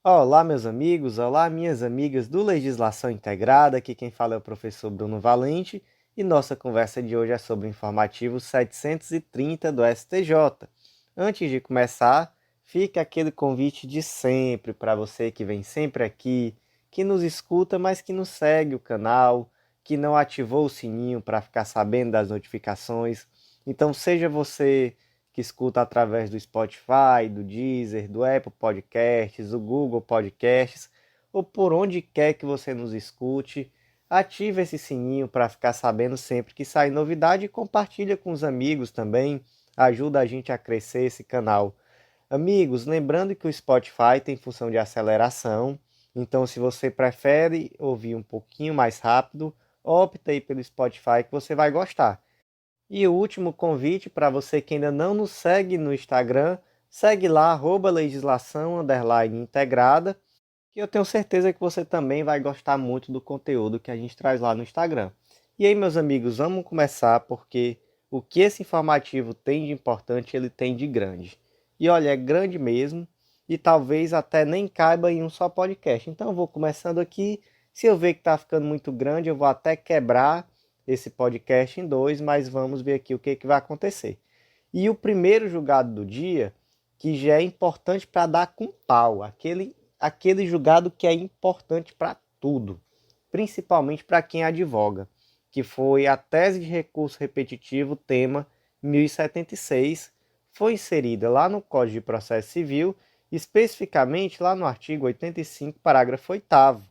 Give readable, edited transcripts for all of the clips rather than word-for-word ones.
Olá, meus amigos, olá, minhas amigas do Legislação Integrada. Aqui quem fala é o professor Bruno Valente e nossa conversa de hoje é sobre o informativo 730 do STJ. Antes de começar, fica aquele convite de sempre para você que vem sempre aqui, que nos escuta, mas que não segue o canal, que não ativou o sininho para ficar sabendo das notificações. Então, seja você que escuta através do Spotify, do Deezer, do Apple Podcasts, do Google Podcasts, ou por onde quer que você nos escute, ative esse sininho para ficar sabendo sempre que sai novidade e compartilha com os amigos também, ajuda a gente a crescer esse canal. Amigos, lembrando que o Spotify tem função de aceleração, então se você prefere ouvir um pouquinho mais rápido, opta aí pelo Spotify que você vai gostar. E o último convite para você que ainda não nos segue no Instagram, segue lá, @legislação_integrada, que eu tenho certeza que você também vai gostar muito do conteúdo que a gente traz lá no Instagram. E aí, meus amigos, vamos começar porque o que esse informativo tem de importante, ele tem de grande. E olha, é grande mesmo, e talvez até nem caiba em um só podcast. Então eu vou começando aqui, se eu ver que está ficando muito grande, eu vou até quebrar esse podcast em dois, mas vamos ver aqui o que vai acontecer. E o primeiro julgado do dia, que já é importante para dar com pau, aquele julgado que é importante para tudo, principalmente para quem advoga, que foi a tese de recurso repetitivo tema 1076, foi inserida lá no Código de Processo Civil, especificamente lá no artigo 85, parágrafo 8º.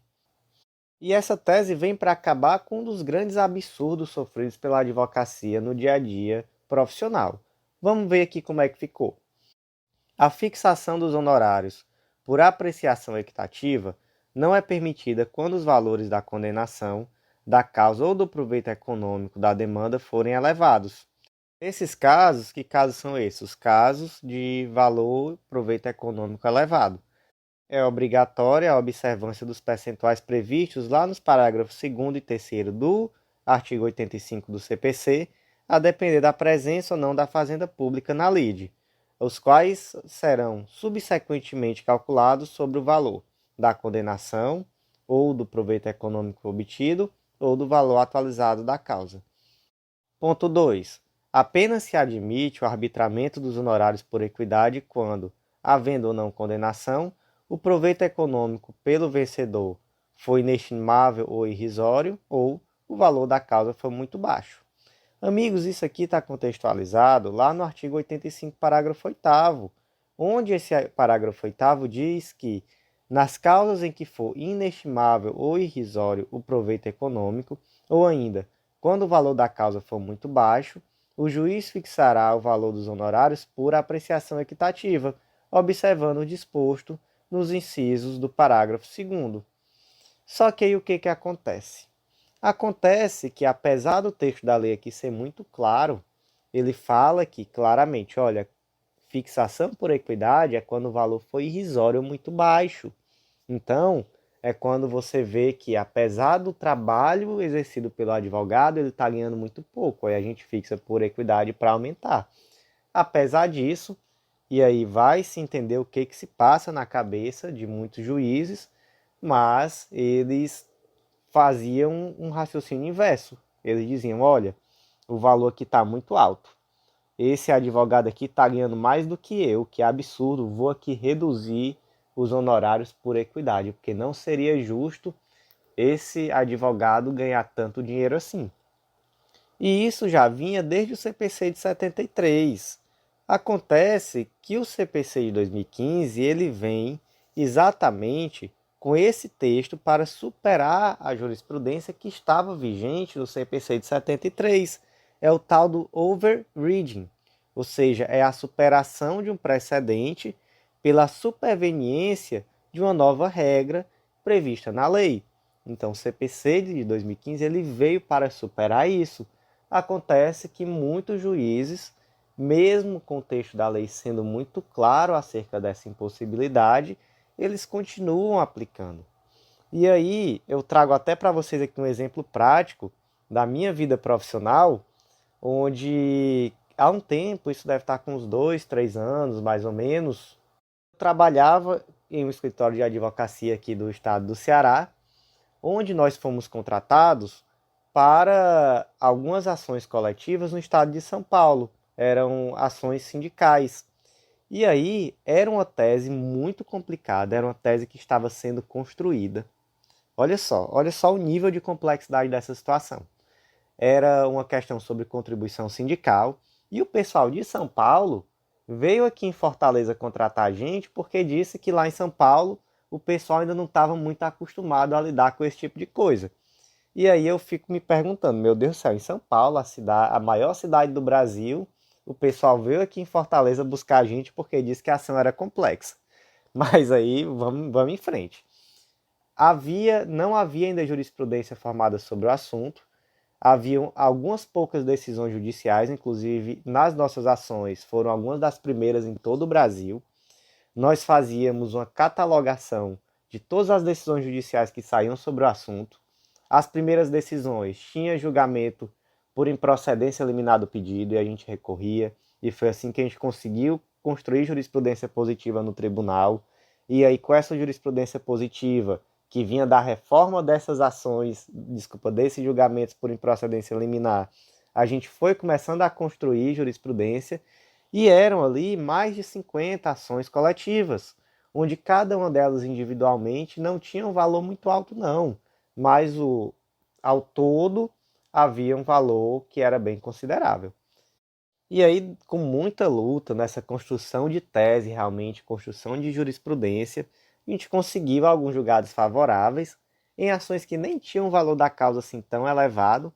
E essa tese vem para acabar com um dos grandes absurdos sofridos pela advocacia no dia a dia profissional. Vamos ver aqui como é que ficou. A fixação dos honorários por apreciação equitativa não é permitida quando os valores da condenação, da causa ou do proveito econômico da demanda forem elevados. Esses casos, que casos são esses? Os casos de valor proveito econômico elevado. É obrigatória a observância dos percentuais previstos lá nos parágrafos 2º e 3º do artigo 85 do CPC, a depender da presença ou não da fazenda pública na lide, os quais serão subsequentemente calculados sobre o valor da condenação ou do proveito econômico obtido ou do valor atualizado da causa. Ponto 2. Apenas se admite o arbitramento dos honorários por equidade quando, havendo ou não condenação, o proveito econômico pelo vencedor foi inestimável ou irrisório, ou o valor da causa foi muito baixo. Amigos, isso aqui está contextualizado lá no artigo 85, parágrafo 8º, onde esse parágrafo 8º diz que, nas causas em que for inestimável ou irrisório o proveito econômico, ou ainda, quando o valor da causa for muito baixo, o juiz fixará o valor dos honorários por apreciação equitativa, observando o disposto nos incisos do parágrafo 2º. Só que aí o que acontece? Acontece que, apesar do texto da lei aqui ser muito claro, ele fala que claramente, olha, fixação por equidade é quando o valor foi irrisório ou muito baixo. Então, é quando você vê que, apesar do trabalho exercido pelo advogado, ele está ganhando muito pouco. Aí a gente fixa por equidade para aumentar. Apesar disso, e aí vai se entender o que se passa na cabeça de muitos juízes, mas eles faziam um raciocínio inverso. Eles diziam, olha, o valor aqui está muito alto. Esse advogado aqui está ganhando mais do que eu, que é absurdo, vou aqui reduzir os honorários por equidade, porque não seria justo esse advogado ganhar tanto dinheiro assim. E isso já vinha desde o CPC de 73. Acontece que o CPC de 2015 ele vem exatamente com esse texto para superar a jurisprudência que estava vigente no CPC de 73. É o tal do overreading, ou seja, é a superação de um precedente pela superveniência de uma nova regra prevista na lei. Então, o CPC de 2015 ele veio para superar isso. Acontece que muitos juízes, mesmo com o texto da lei sendo muito claro acerca dessa impossibilidade, eles continuam aplicando. E aí eu trago até para vocês aqui um exemplo prático da minha vida profissional, onde há um tempo, isso deve estar com uns 2, 3 anos mais ou menos, eu trabalhava em um escritório de advocacia aqui do estado do Ceará, onde nós fomos contratados para algumas ações coletivas no estado de São Paulo. Eram ações sindicais. E aí era uma tese muito complicada, era uma tese que estava sendo construída. Olha só o nível de complexidade dessa situação. Era uma questão sobre contribuição sindical e o pessoal de São Paulo veio aqui em Fortaleza contratar a gente porque disse que lá em São Paulo o pessoal ainda não estava muito acostumado a lidar com esse tipo de coisa. E aí eu fico me perguntando, meu Deus do céu, em São Paulo, a maior cidade do Brasil, o pessoal veio aqui em Fortaleza buscar a gente porque disse que a ação era complexa. Mas aí vamos em frente. Não havia ainda jurisprudência formada sobre o assunto. Haviam algumas poucas decisões judiciais, inclusive nas nossas ações, foram algumas das primeiras em todo o Brasil. Nós fazíamos uma catalogação de todas as decisões judiciais que saíam sobre o assunto. As primeiras decisões tinha julgamento por improcedência liminar do pedido e a gente recorria. E foi assim que a gente conseguiu construir jurisprudência positiva no tribunal. E aí, com essa jurisprudência positiva, que vinha da reforma dessas ações, desses julgamentos por improcedência liminar, a gente foi começando a construir jurisprudência e eram ali mais de 50 ações coletivas, onde cada uma delas individualmente não tinha um valor muito alto não, mas ao todo havia um valor que era bem considerável. E aí, com muita luta nessa construção de tese, realmente, construção de jurisprudência, a gente conseguiu alguns julgados favoráveis em ações que nem tinham o valor da causa assim tão elevado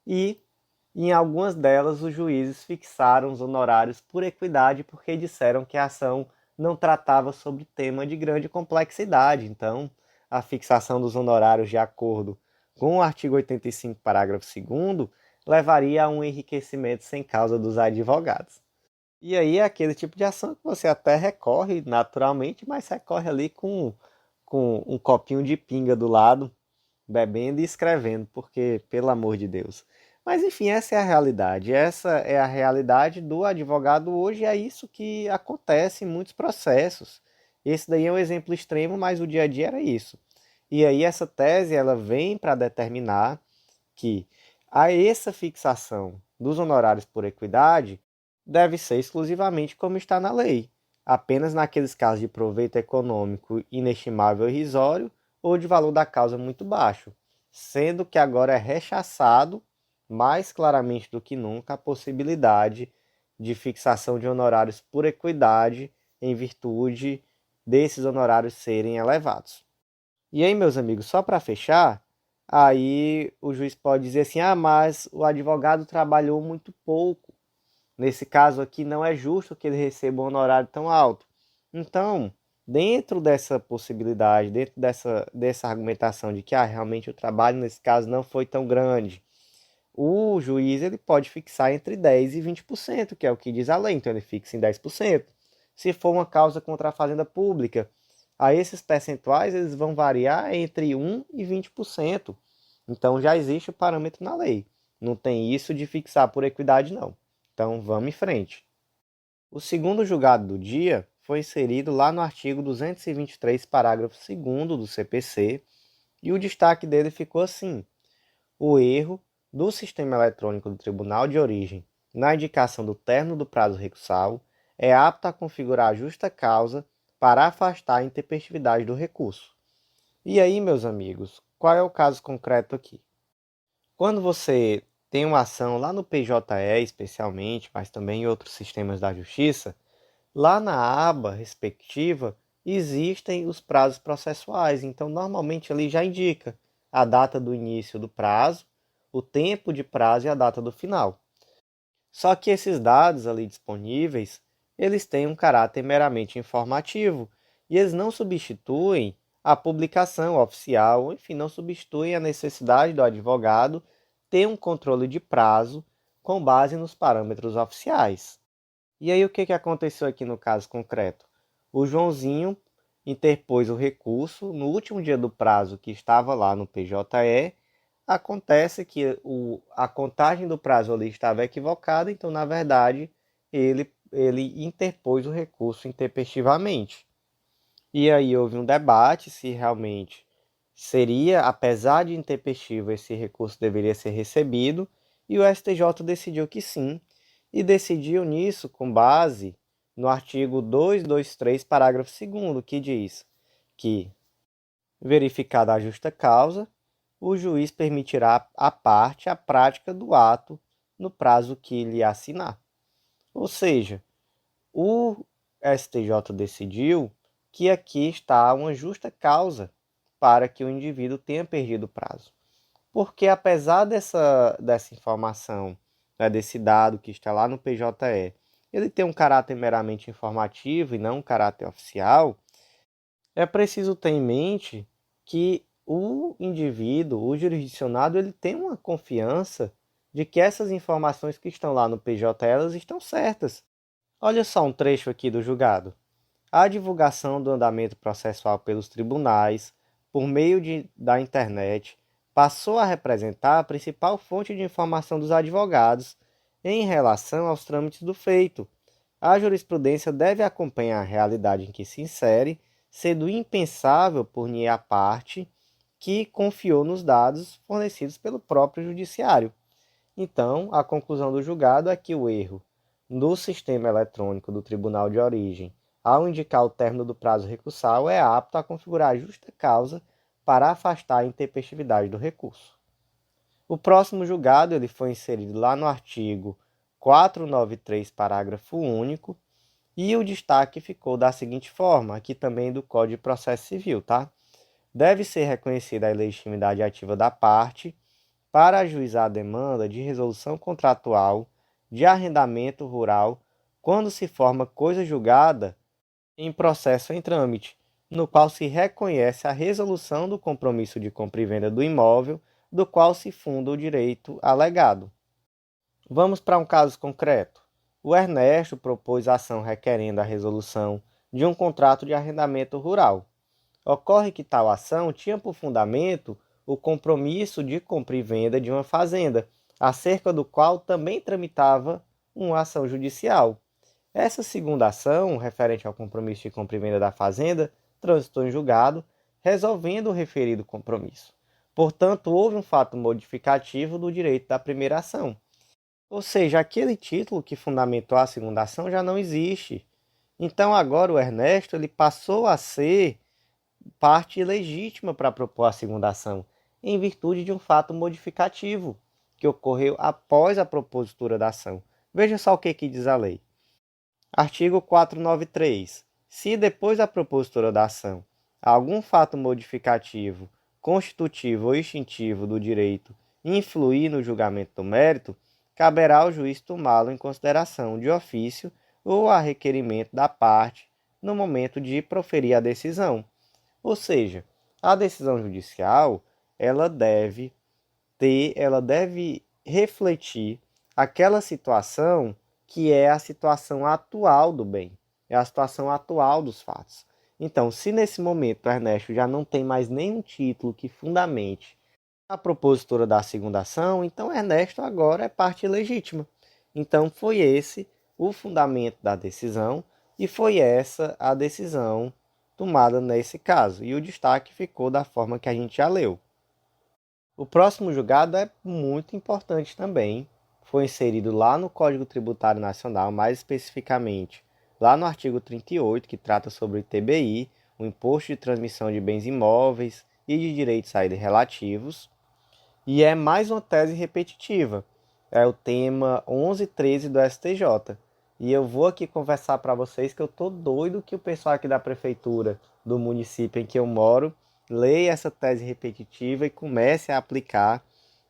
e em algumas delas os juízes fixaram os honorários por equidade porque disseram que a ação não tratava sobre tema de grande complexidade. Então, a fixação dos honorários de acordo com o artigo 85, parágrafo 2º, levaria a um enriquecimento sem causa dos advogados. E aí é aquele tipo de ação que você até recorre naturalmente, mas recorre ali com um copinho de pinga do lado, bebendo e escrevendo, porque, pelo amor de Deus. Mas enfim, essa é a realidade. Essa é a realidade do advogado hoje e é isso que acontece em muitos processos. Esse daí é um exemplo extremo, mas o dia a dia era isso. E aí essa tese ela vem para determinar que a essa fixação dos honorários por equidade deve ser exclusivamente como está na lei, apenas naqueles casos de proveito econômico inestimável e irrisório ou de valor da causa muito baixo, sendo que agora é rechaçado mais claramente do que nunca a possibilidade de fixação de honorários por equidade em virtude desses honorários serem elevados. E aí, meus amigos, só para fechar, aí o juiz pode dizer assim: ah, mas o advogado trabalhou muito pouco. Nesse caso aqui, não é justo que ele receba um honorário tão alto. Então, dentro dessa possibilidade, dentro dessa argumentação de que realmente o trabalho nesse caso não foi tão grande, o juiz ele pode fixar entre 10% e 20%, que é o que diz a lei, então ele fixa em 10%. Se for uma causa contra a fazenda pública, aí esses percentuais eles vão variar entre 1% e 20%. Então já existe o parâmetro na lei. Não tem isso de fixar por equidade, não. Então vamos em frente. O segundo julgado do dia foi inserido lá no artigo 223, parágrafo 2º do CPC, e o destaque dele ficou assim: o erro do sistema eletrônico do Tribunal de Origem na indicação do término do prazo recursal é apto a configurar justa causa para afastar a intempestividade do recurso. E aí, meus amigos, qual é o caso concreto aqui? Quando você tem uma ação lá no PJE especialmente, mas também em outros sistemas da justiça, lá na aba respectiva existem os prazos processuais. Então, normalmente ali já indica a data do início do prazo, o tempo de prazo e a data do final. Só que esses dados ali disponíveis, eles têm um caráter meramente informativo e eles não substituem a publicação oficial, ou enfim, não substituem a necessidade do advogado ter um controle de prazo com base nos parâmetros oficiais. E aí o que aconteceu aqui no caso concreto? O Joãozinho interpôs o recurso no último dia do prazo que estava lá no PJE. Acontece que a contagem do prazo ali estava equivocada, então, na verdade, ele interpôs o recurso intempestivamente. E aí houve um debate se realmente seria, apesar de intempestivo, esse recurso deveria ser recebido, e o STJ decidiu que sim, e decidiu nisso com base no artigo 223, parágrafo 2º, que diz que, verificada a justa causa, o juiz permitirá à parte a prática do ato no prazo que lhe assinar. Ou seja, o STJ decidiu que aqui está uma justa causa para que o indivíduo tenha perdido o prazo. Porque apesar dessa informação, né, desse dado que está lá no PJE, ele tem um caráter meramente informativo e não um caráter oficial, é preciso ter em mente que o indivíduo, o jurisdicionado, ele tem uma confiança de que essas informações que estão lá no PJE, elas estão certas. Olha só um trecho aqui do julgado. A divulgação do andamento processual pelos tribunais, por meio da internet, passou a representar a principal fonte de informação dos advogados em relação aos trâmites do feito. A jurisprudência deve acompanhar a realidade em que se insere, sendo impensável punir a parte que confiou nos dados fornecidos pelo próprio judiciário. Então, a conclusão do julgado é que o erro no sistema eletrônico do tribunal de origem, ao indicar o término do prazo recursal, é apto a configurar justa causa para afastar a intempestividade do recurso. O próximo julgado ele foi inserido lá no artigo 493, parágrafo único, e o destaque ficou da seguinte forma, aqui também do Código de Processo Civil, tá? Deve ser reconhecida a legitimidade ativa da parte para ajuizar a demanda de resolução contratual de arrendamento rural quando se forma coisa julgada em processo em trâmite, no qual se reconhece a resolução do compromisso de compra e venda do imóvel do qual se funda o direito alegado. Vamos para um caso concreto. O Ernesto propôs ação requerendo a resolução de um contrato de arrendamento rural. Ocorre que tal ação tinha por fundamento o compromisso de compra e venda de uma fazenda, acerca do qual também tramitava uma ação judicial. Essa segunda ação, referente ao compromisso de compra e venda da fazenda, transitou em julgado, resolvendo o referido compromisso. Portanto, houve um fato modificativo do direito da primeira ação. Ou seja, aquele título que fundamentou a segunda ação já não existe. Então, agora o Ernesto ele passou a ser parte legítima para propor a segunda ação, em virtude de um fato modificativo que ocorreu após a propositura da ação. Veja só o que diz a lei. Artigo 493. Se depois da propositura da ação algum fato modificativo, constitutivo ou extintivo do direito influir no julgamento do mérito, caberá ao juiz tomá-lo em consideração de ofício ou a requerimento da parte no momento de proferir a decisão. Ou seja, a decisão judicial, ela deve refletir aquela situação que é a situação atual do bem, é a situação atual dos fatos. Então, se nesse momento o Ernesto já não tem mais nenhum título que fundamente a propositura da segunda ação, então Ernesto agora é parte legítima. Então, foi esse o fundamento da decisão e foi essa a decisão tomada nesse caso. E o destaque ficou da forma que a gente já leu. O próximo julgado é muito importante também. Foi inserido lá no Código Tributário Nacional, mais especificamente lá no artigo 38, que trata sobre o ITBI, o Imposto de Transmissão de Bens Imóveis e de Direitos a ele relativos. E é mais uma tese repetitiva. É o tema 1113 do STJ. E eu vou aqui conversar para vocês que eu tô doido que o pessoal aqui da prefeitura do município em que eu moro leia essa tese repetitiva e comece a aplicar,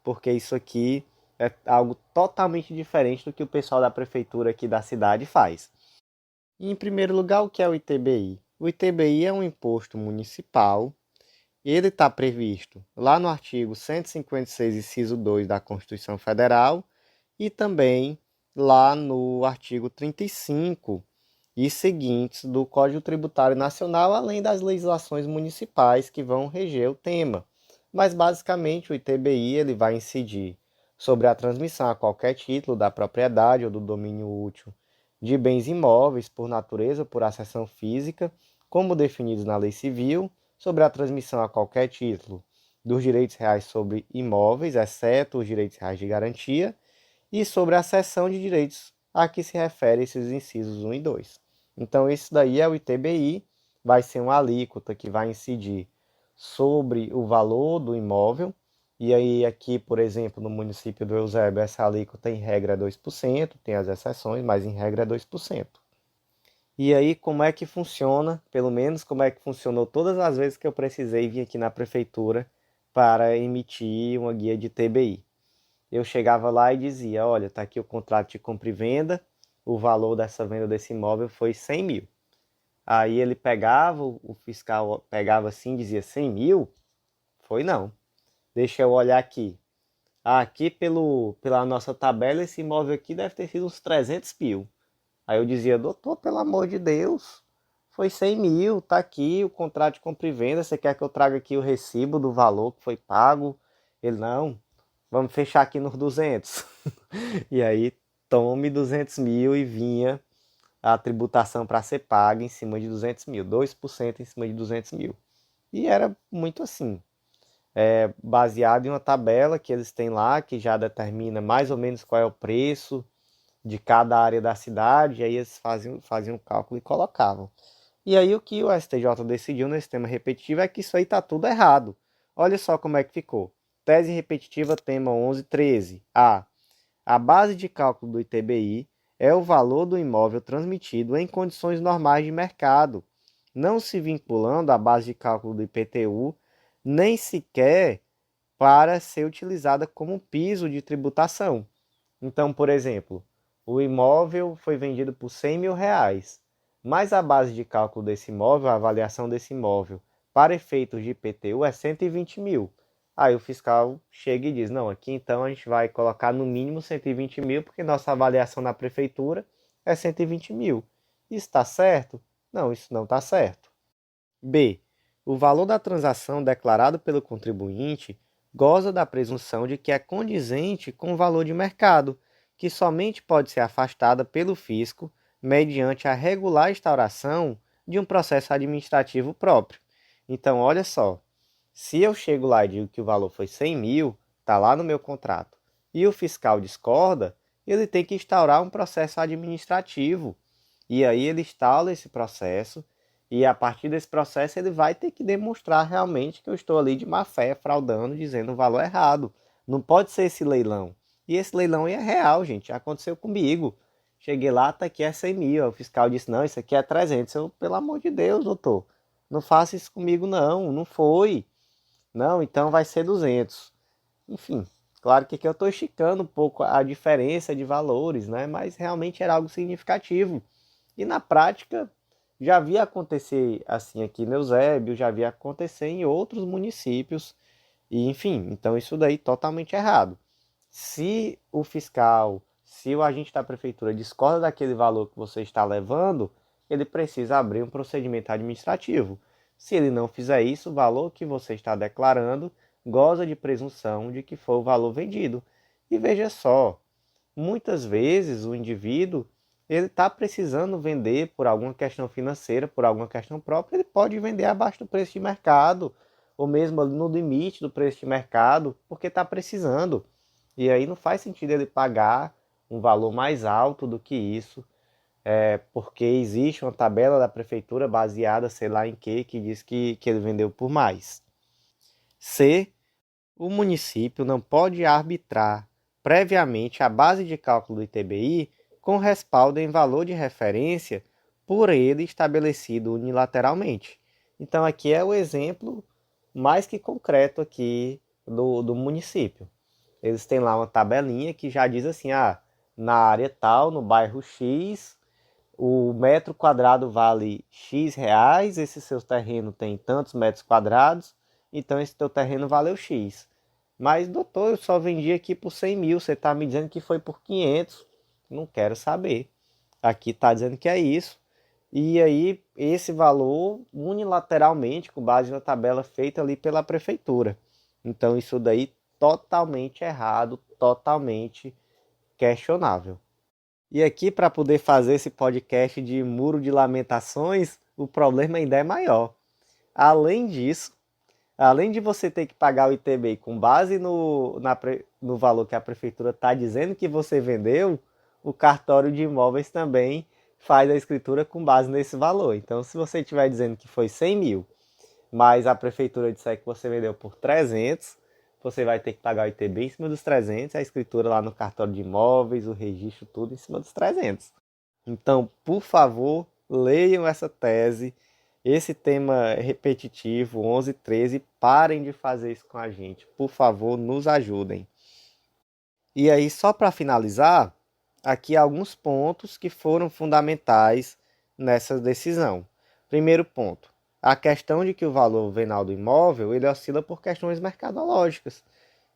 porque isso aqui é algo totalmente diferente do que o pessoal da prefeitura aqui da cidade faz. E, em primeiro lugar, o que é o ITBI? O ITBI é um imposto municipal. Ele está previsto lá no artigo 156, inciso 2 da Constituição Federal e também lá no artigo 35 e seguintes do Código Tributário Nacional, além das legislações municipais que vão reger o tema. Mas basicamente o ITBI ele vai incidir sobre a transmissão a qualquer título da propriedade ou do domínio útil de bens imóveis por natureza ou por acessão física, como definidos na lei civil, sobre a transmissão a qualquer título dos direitos reais sobre imóveis, exceto os direitos reais de garantia, e sobre a cessão de direitos a que se refere esses incisos 1 e 2. Então, isso daí é o ITBI, vai ser uma alíquota que vai incidir sobre o valor do imóvel, e aí aqui, por exemplo, no município do Eusébio, essa alíquota em regra é 2%, tem as exceções, mas em regra é 2%. E aí, como é que funciona, pelo menos como é que funcionou todas as vezes que eu precisei vir aqui na prefeitura para emitir uma guia de TBI? Eu chegava lá e dizia, olha, está aqui o contrato de compra e venda, o valor dessa venda desse imóvel foi 100 mil. Aí ele pegava, o fiscal pegava assim e dizia, 100 mil? Foi não. Deixa eu olhar aqui. Ah, aqui pela nossa tabela, esse imóvel aqui deve ter sido uns 300 mil. Aí eu dizia, doutor, pelo amor de Deus, foi 100 mil, tá aqui o contrato de compra e venda, você quer que eu traga aqui o recibo do valor que foi pago? Ele, não, vamos fechar aqui nos 200. E aí, tome 200 mil e vinha a tributação para ser paga em cima de 200 mil, 2% em cima de 200 mil. E era muito assim, baseado em uma tabela que eles têm lá, que já determina mais ou menos qual é o preço de cada área da cidade, e aí eles faziam um cálculo e colocavam. E aí o que o STJ decidiu nesse tema repetitivo é que isso aí está tudo errado. Olha só como é que ficou. Tese repetitiva, tema 11.13. A base de cálculo do ITBI é o valor do imóvel transmitido em condições normais de mercado, não se vinculando à base de cálculo do IPTU, nem sequer para ser utilizada como piso de tributação. Então, por exemplo, o imóvel foi vendido por 100 mil reais, mas a base de cálculo desse imóvel, a avaliação desse imóvel, para efeitos de IPTU é 120 mil. Aí o fiscal chega e diz, não, aqui então a gente vai colocar no mínimo 120 mil, porque nossa avaliação na prefeitura é 120 mil. Isso está certo? Não, isso não está certo. B. O valor da transação declarado pelo contribuinte goza da presunção de que é condizente com o valor de mercado, que somente pode ser afastada pelo fisco mediante a regular instauração de um processo administrativo próprio. Então, olha só, se eu chego lá e digo que o valor foi 100 mil, está lá no meu contrato, e o fiscal discorda, ele tem que instaurar um processo administrativo. E aí ele instala esse processo, e a partir desse processo ele vai ter que demonstrar realmente que eu estou ali de má fé, fraudando, dizendo o valor errado. Não pode ser esse leilão. E esse leilão é real, gente. Aconteceu comigo. Cheguei lá, tá aqui é 100 mil. O fiscal disse, não, isso aqui é 300. Eu, pelo amor de Deus, doutor, não faça isso comigo não. Não foi. Não, então vai ser 200. Enfim, claro que aqui eu estou esticando um pouco a diferença de valores, né? Mas realmente era algo significativo. E na prática, já via acontecer assim aqui em Eusébio, já via acontecer em outros municípios. E enfim, então isso daí totalmente errado. Se o fiscal, se o agente da prefeitura discorda daquele valor que você está levando, ele precisa abrir um procedimento administrativo. Se ele não fizer isso, o valor que você está declarando goza de presunção de que foi o valor vendido. E veja só, muitas vezes o indivíduo ele está precisando vender por alguma questão financeira, por alguma questão própria, ele pode vender abaixo do preço de mercado, ou mesmo no limite do preço de mercado, porque está precisando. E aí não faz sentido ele pagar um valor mais alto do que isso, porque existe uma tabela da prefeitura baseada, sei lá em que diz que ele vendeu por mais. C. O município não pode arbitrar previamente a base de cálculo do ITBI com respaldo em valor de referência por ele estabelecido unilateralmente. Então aqui é o exemplo mais que concreto aqui do município. Eles têm lá uma tabelinha que já diz assim, na área tal, no bairro X, o metro quadrado vale X reais, esse seu terreno tem tantos metros quadrados, então esse teu terreno valeu X. Mas, doutor, eu só vendi aqui por 100 mil, você está me dizendo que foi por 500. Não quero saber. Aqui está dizendo que é isso. E aí, esse valor, unilateralmente, com base na tabela feita ali pela prefeitura. Então, isso daí totalmente errado, totalmente questionável. E aqui, para poder fazer esse podcast de muro de lamentações, o problema ainda é maior. Além disso, além de você ter que pagar o ITBI com base no valor que a prefeitura está dizendo que você vendeu, o cartório de imóveis também faz a escritura com base nesse valor. Então, se você estiver dizendo que foi 100 mil, mas a prefeitura disser que você vendeu por 300, você vai ter que pagar o ITBI em cima dos 300, a escritura lá no cartório de imóveis, o registro, tudo em cima dos 300. Então, por favor, leiam essa tese, esse tema repetitivo, 11 e 13, parem de fazer isso com a gente. Por favor, nos ajudem. E aí, só para finalizar, aqui alguns pontos que foram fundamentais nessa decisão. Primeiro ponto, a questão de que o valor venal do imóvel ele oscila por questões mercadológicas.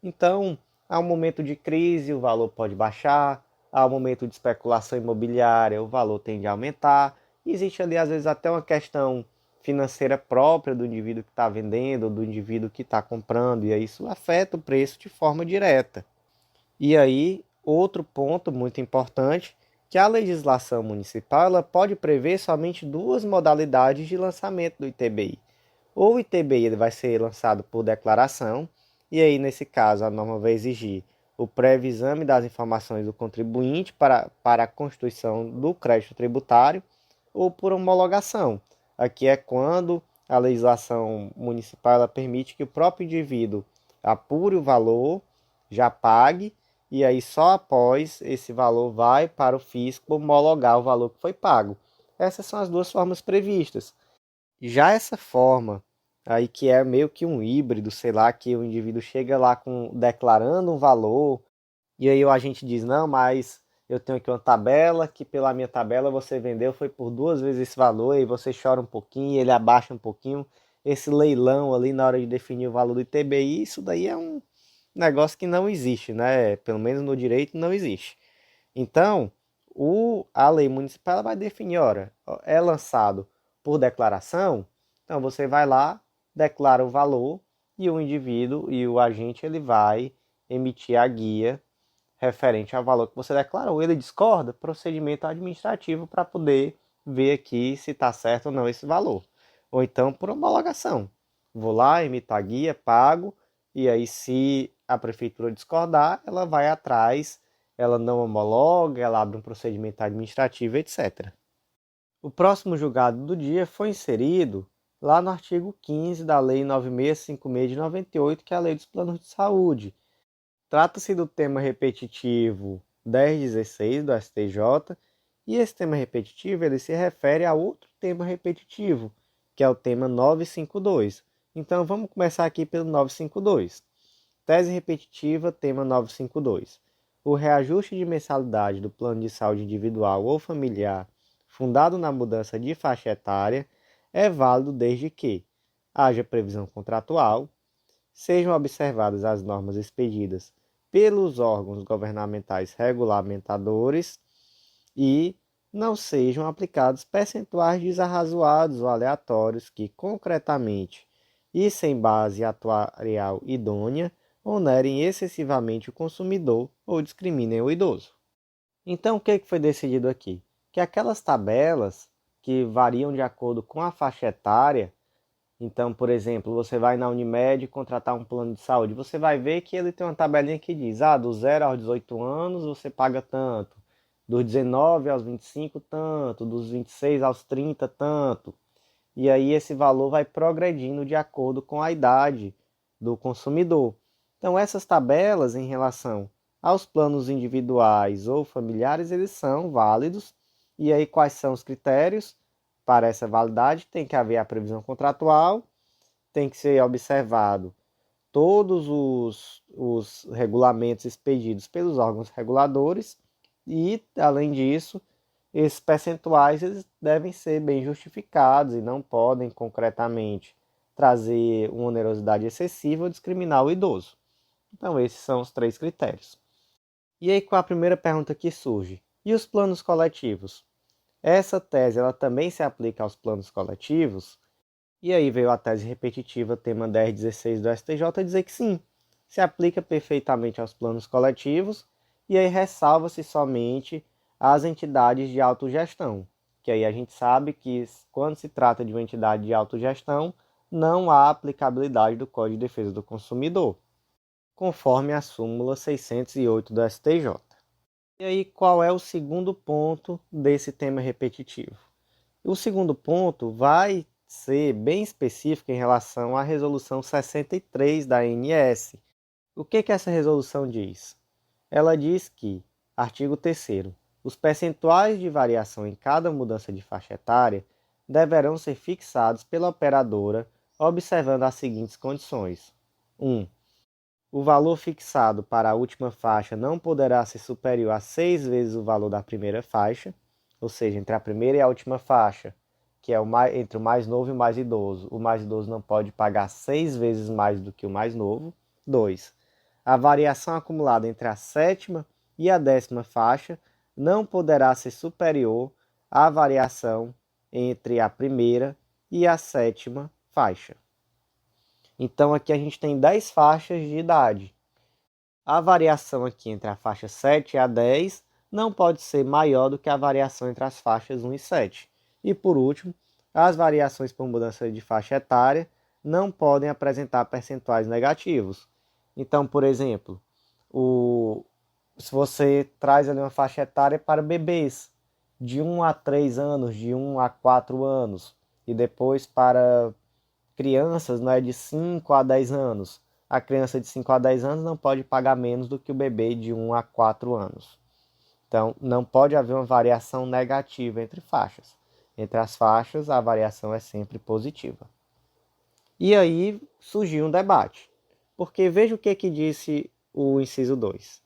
Então, há um momento de crise, o valor pode baixar, há um momento de especulação imobiliária, o valor tende a aumentar. Existe ali, às vezes, até uma questão financeira própria do indivíduo que está vendendo, do indivíduo que está comprando, e aí isso afeta o preço de forma direta. E aí, outro ponto muito importante, que a legislação municipal ela pode prever somente duas modalidades de lançamento do ITBI. Ou o ITBI ele vai ser lançado por declaração, e aí nesse caso a norma vai exigir o prévio exame das informações do contribuinte para a constituição do crédito tributário, ou por homologação. Aqui é quando a legislação municipal ela permite que o próprio indivíduo apure o valor, já pague, e aí só após esse valor vai para o fisco homologar o valor que foi pago. Essas são as duas formas previstas. Já essa forma, aí que é meio que um híbrido, sei lá, que o indivíduo chega lá declarando um valor, e aí o agente diz, não, mas eu tenho aqui uma tabela, que pela minha tabela você vendeu, foi por 2 vezes esse valor, e você chora um pouquinho, ele abaixa um pouquinho. Esse leilão ali na hora de definir o valor do ITBI, isso daí é um negócio que não existe, né? Pelo menos no direito não existe. Então, a lei municipal ela vai definir, ora, é lançado por declaração, então você vai lá, declara o valor e o indivíduo e o agente ele vai emitir a guia referente ao valor que você declarou. Ele discorda, procedimento administrativo para poder ver aqui se está certo ou não esse valor. Ou então por homologação. Vou lá, emito a guia, pago, e aí se a prefeitura discordar, ela vai atrás, ela não homologa, ela abre um procedimento administrativo, etc. O próximo julgado do dia foi inserido lá no artigo 15 da Lei 9656 de 98, que é a Lei dos Planos de Saúde. Trata-se do tema repetitivo 1016 do STJ, e esse tema repetitivo ele se refere a outro tema repetitivo, que é o tema 952. Então vamos começar aqui pelo 952. Tese repetitiva, tema 952. O reajuste de mensalidade do plano de saúde individual ou familiar fundado na mudança de faixa etária é válido desde que haja previsão contratual, sejam observadas as normas expedidas pelos órgãos governamentais regulamentadores e não sejam aplicados percentuais desarrazoados ou aleatórios que, concretamente e sem base atuarial idônea, onerem excessivamente o consumidor ou discriminem o idoso. Então, o que foi decidido aqui? Que aquelas tabelas que variam de acordo com a faixa etária, então, por exemplo, você vai na Unimed contratar um plano de saúde, você vai ver que ele tem uma tabelinha que diz, do 0 aos 18 anos você paga tanto, dos 19 aos 25 tanto, dos 26 aos 30 tanto. E aí esse valor vai progredindo de acordo com a idade do consumidor. Então essas tabelas em relação aos planos individuais ou familiares, eles são válidos. E aí quais são os critérios para essa validade? Tem que haver a previsão contratual, tem que ser observado todos os regulamentos expedidos pelos órgãos reguladores e, além disso, esses percentuais eles devem ser bem justificados e não podem concretamente trazer uma onerosidade excessiva ou discriminar o idoso. Então, esses são os 3 critérios. E aí, com a primeira pergunta que surge? E os planos coletivos? Essa tese ela também se aplica aos planos coletivos? E aí veio a tese repetitiva, tema 1016 do STJ, dizer que sim, se aplica perfeitamente aos planos coletivos, e aí ressalva-se somente às entidades de autogestão. que aí a gente sabe que quando se trata de uma entidade de autogestão, não há aplicabilidade do Código de Defesa do Consumidor, conforme a súmula 608 do STJ. E aí, qual é o segundo ponto desse tema repetitivo? O segundo ponto vai ser bem específico em relação à resolução 63 da ANS. O que essa resolução diz? Ela diz que, artigo 3º, os percentuais de variação em cada mudança de faixa etária deverão ser fixados pela operadora observando as seguintes condições. 1. O valor fixado para a última faixa não poderá ser superior a 6 vezes o valor da primeira faixa, ou seja, entre a primeira e a última faixa, que é entre o mais novo e o mais idoso. O mais idoso não pode pagar 6 vezes mais do que o mais novo. 2. A variação acumulada entre a sétima e a 10ª faixa não poderá ser superior à variação entre a primeira e a 7ª faixa. Então aqui a gente tem 10 faixas de idade. A variação aqui entre a faixa 7 e a 10 não pode ser maior do que a variação entre as faixas 1 e 7. E por último, as variações por mudança de faixa etária não podem apresentar percentuais negativos. Então, por exemplo, se você traz ali uma faixa etária para bebês de 1 a 3 anos, de 1 a 4 anos, e depois para crianças, não é, de 5 a 10 anos. A criança de 5 a 10 anos não pode pagar menos do que o bebê de 1 a 4 anos. Então, não pode haver uma variação negativa entre faixas. Entre as faixas, a variação é sempre positiva. E aí surgiu um debate. Porque veja o que disse o inciso 2.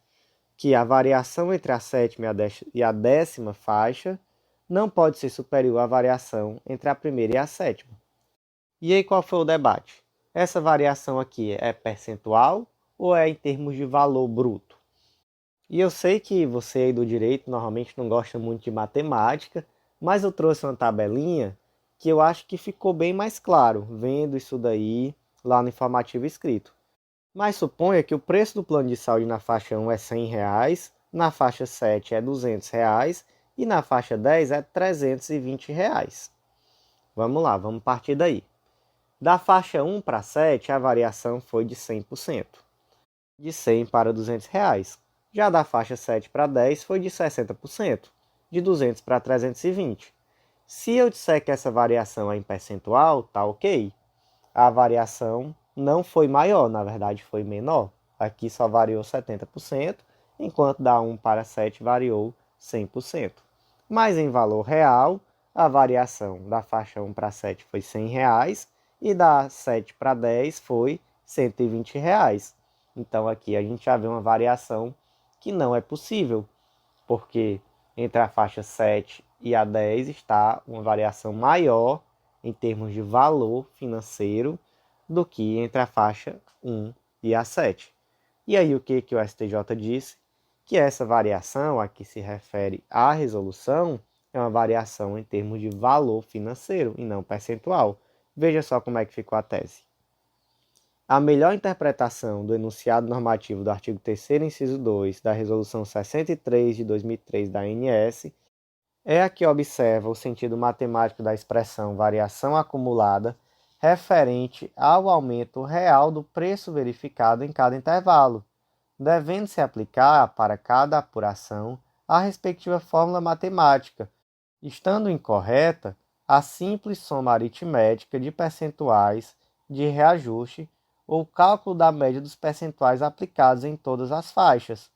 Que a variação entre a 7ª e a 10ª faixa não pode ser superior à variação entre a primeira e a 7ª. E aí qual foi o debate? Essa variação aqui é percentual ou é em termos de valor bruto? E eu sei que você aí do direito normalmente não gosta muito de matemática, mas eu trouxe uma tabelinha que eu acho que ficou bem mais claro, vendo isso daí lá no informativo escrito. Mas suponha que o preço do plano de saúde na faixa 1 é R$ 100, na faixa 7 é R$ 200 e na faixa 10 é R$ 320. Vamos lá, vamos partir daí. Da faixa 1 para 7, a variação foi de 100%, de 100 para R$ 200. Já da faixa 7 para 10 foi de 60%, de 200 para 320. Se eu disser que essa variação é em percentual, tá ok. A variação não foi maior, na verdade foi menor. Aqui só variou 70%, enquanto da 1 para 7 variou 100%. Mas em valor real, a variação da faixa 1 para 7 foi R$ 100 e da 7 para 10 foi R$ 120. Então aqui a gente já vê uma variação que não é possível, porque entre a faixa 7 e a 10 está uma variação maior em termos de valor financeiro do que entre a faixa 1 e a 7. E aí o que o STJ disse? Que essa variação a que se refere à resolução é uma variação em termos de valor financeiro e não percentual. Veja só como é que ficou a tese. A melhor interpretação do enunciado normativo do artigo 3º, inciso 2, da Resolução 63 de 2003 da ANS é a que observa o sentido matemático da expressão variação acumulada referente ao aumento real do preço verificado em cada intervalo, devendo-se aplicar para cada apuração a respectiva fórmula matemática, estando incorreta a simples soma aritmética de percentuais de reajuste ou cálculo da média dos percentuais aplicados em todas as faixas.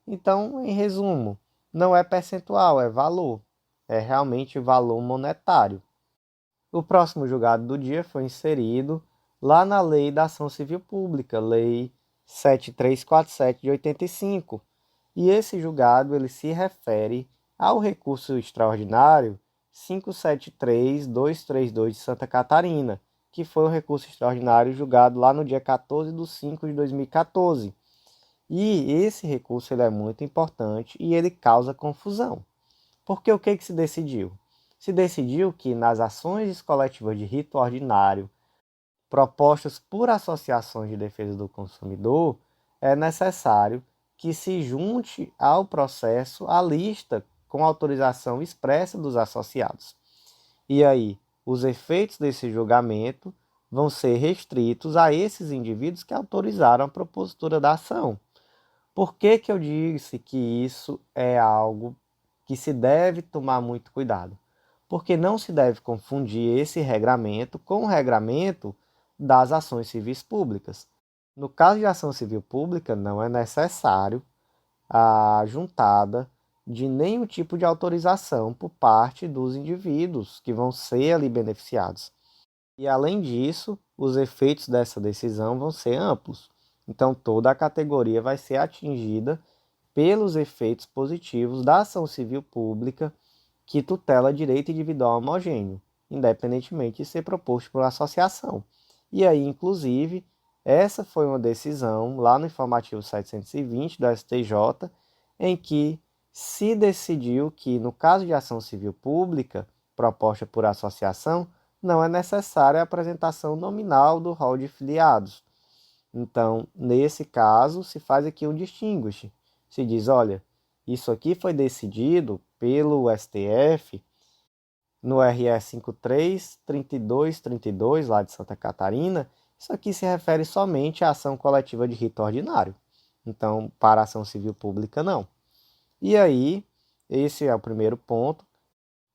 Então, em resumo, não é percentual, é valor. É realmente valor monetário. O próximo julgado do dia foi inserido lá na Lei da Ação Civil Pública, Lei 7347 de 85. E esse julgado ele se refere ao recurso extraordinário 573232 de Santa Catarina, que foi o recurso extraordinário julgado lá no dia 14 de 5 de 2014. E esse recurso ele é muito importante e ele causa confusão. Porque o que se decidiu? Se decidiu que nas ações coletivas de rito ordinário propostas por associações de defesa do consumidor, é necessário que se junte ao processo a lista com autorização expressa dos associados. E aí, os efeitos desse julgamento vão ser restritos a esses indivíduos que autorizaram a propositura da ação. Por que que eu disse que isso é algo que se deve tomar muito cuidado? Porque não se deve confundir esse regramento com o regramento das ações civis públicas. No caso de ação civil pública, não é necessário a juntada de nenhum tipo de autorização por parte dos indivíduos que vão ser ali beneficiados. E além disso, os efeitos dessa decisão vão ser amplos. Então, toda a categoria vai ser atingida pelos efeitos positivos da ação civil pública que tutela direito individual homogêneo, independentemente de ser proposto por associação. E aí, inclusive, essa foi uma decisão lá no informativo 720 do STJ, em que se decidiu que, no caso de ação civil pública proposta por associação, não é necessária a apresentação nominal do rol de filiados. Então, nesse caso, se faz aqui um distinguish. Se diz, olha, isso aqui foi decidido pelo STF no RE 533232 lá de Santa Catarina. Isso aqui se refere somente à ação coletiva de rito ordinário. Então, para a ação civil pública, não. E aí, esse é o primeiro ponto.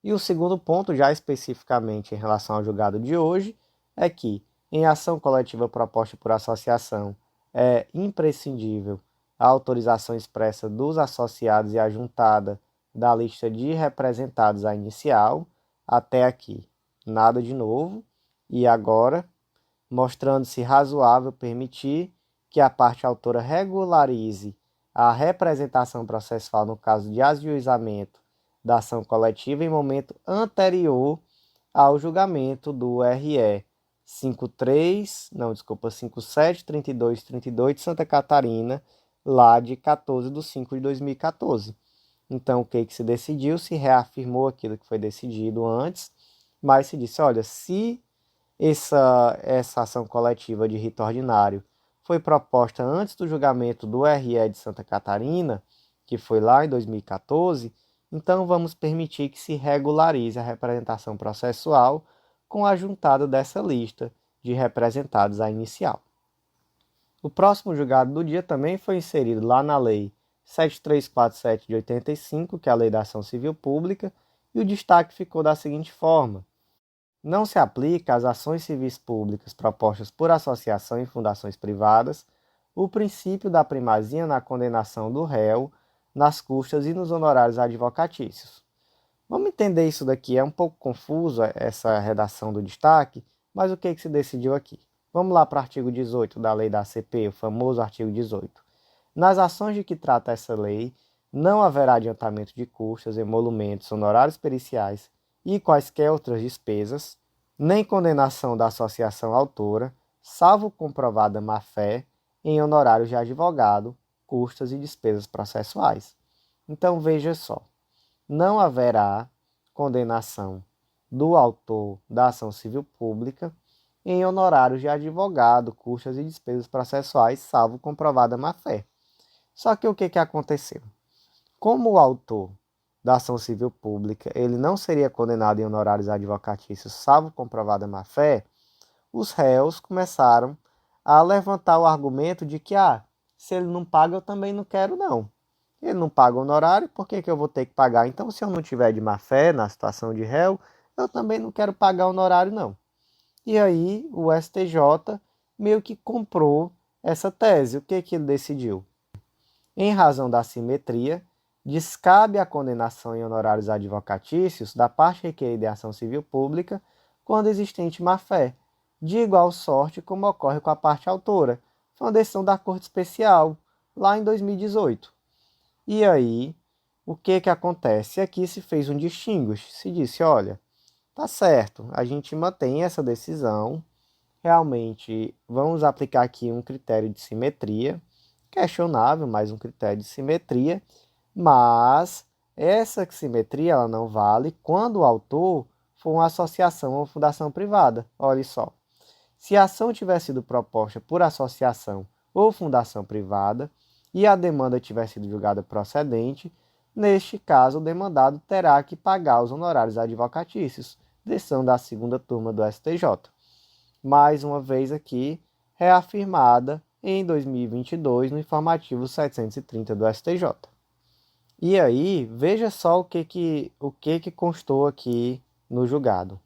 E o segundo ponto, já especificamente em relação ao julgado de hoje, é que, em ação coletiva proposta por associação, é imprescindível a autorização expressa dos associados e a juntada da lista de representados à inicial. Até aqui, nada de novo. E agora, mostrando-se razoável permitir que a parte autora regularize a representação processual no caso de ajuizamento da ação coletiva em momento anterior ao julgamento do RE 573232 de Santa Catarina, lá de 14/5/2014. Então, o que se decidiu? Se reafirmou aquilo que foi decidido antes, mas se disse, olha, se essa ação coletiva de rito ordinário foi proposta antes do julgamento do RE de Santa Catarina, que foi lá em 2014, então vamos permitir que se regularize a representação processual com a juntada dessa lista de representados à inicial. O próximo julgado do dia também foi inserido lá na Lei 7347 de 85, que é a Lei da Ação Civil Pública, e o destaque ficou da seguinte forma: não se aplica às ações civis públicas propostas por associação e fundações privadas o princípio da primazia na condenação do réu, nas custas e nos honorários advocatícios. Vamos entender isso daqui, é um pouco confuso essa redação do destaque, mas o que se decidiu aqui? Vamos lá para o artigo 18 da Lei da ACP, o famoso artigo 18. Nas ações de que trata essa lei, não haverá adiantamento de custas, emolumentos, honorários periciais e quaisquer outras despesas, nem condenação da associação autora, salvo comprovada má-fé, em honorários de advogado, custas e despesas processuais. Então, veja só, não haverá condenação do autor da ação civil pública em honorários de advogado, custas e despesas processuais, salvo comprovada má-fé. Só que o que aconteceu? Como o autor da ação civil pública ele não seria condenado em honorários advocatícios, salvo comprovada má-fé, os réus começaram a levantar o argumento de que, se ele não paga, eu também não quero, não. Ele não paga honorário, por que eu vou ter que pagar? Então, se eu não tiver de má-fé na situação de réu, eu também não quero pagar honorário, não. E aí, o STJ meio que comprou essa tese. O que ele decidiu? Em razão da assimetria, descabe a condenação em honorários advocatícios da parte requerida em ação civil pública quando existente má-fé, de igual sorte como ocorre com a parte autora. Foi uma decisão da Corte Especial, lá em 2018. E aí, o que acontece? Aqui se fez um distinguish, se disse, olha, tá certo, a gente mantém essa decisão, realmente vamos aplicar aqui um critério de simetria, questionável, mas um critério de simetria, mas essa simetria ela não vale quando o autor for uma associação ou fundação privada. Olha só, se a ação tiver sido proposta por associação ou fundação privada e a demanda tiver sido julgada procedente, Neste caso, o demandado terá que pagar os honorários advocatícios, decisão da segunda turma do STJ. Mais uma vez aqui, reafirmada em 2022 no informativo 730 do STJ. E aí, veja só o que constou aqui no julgado.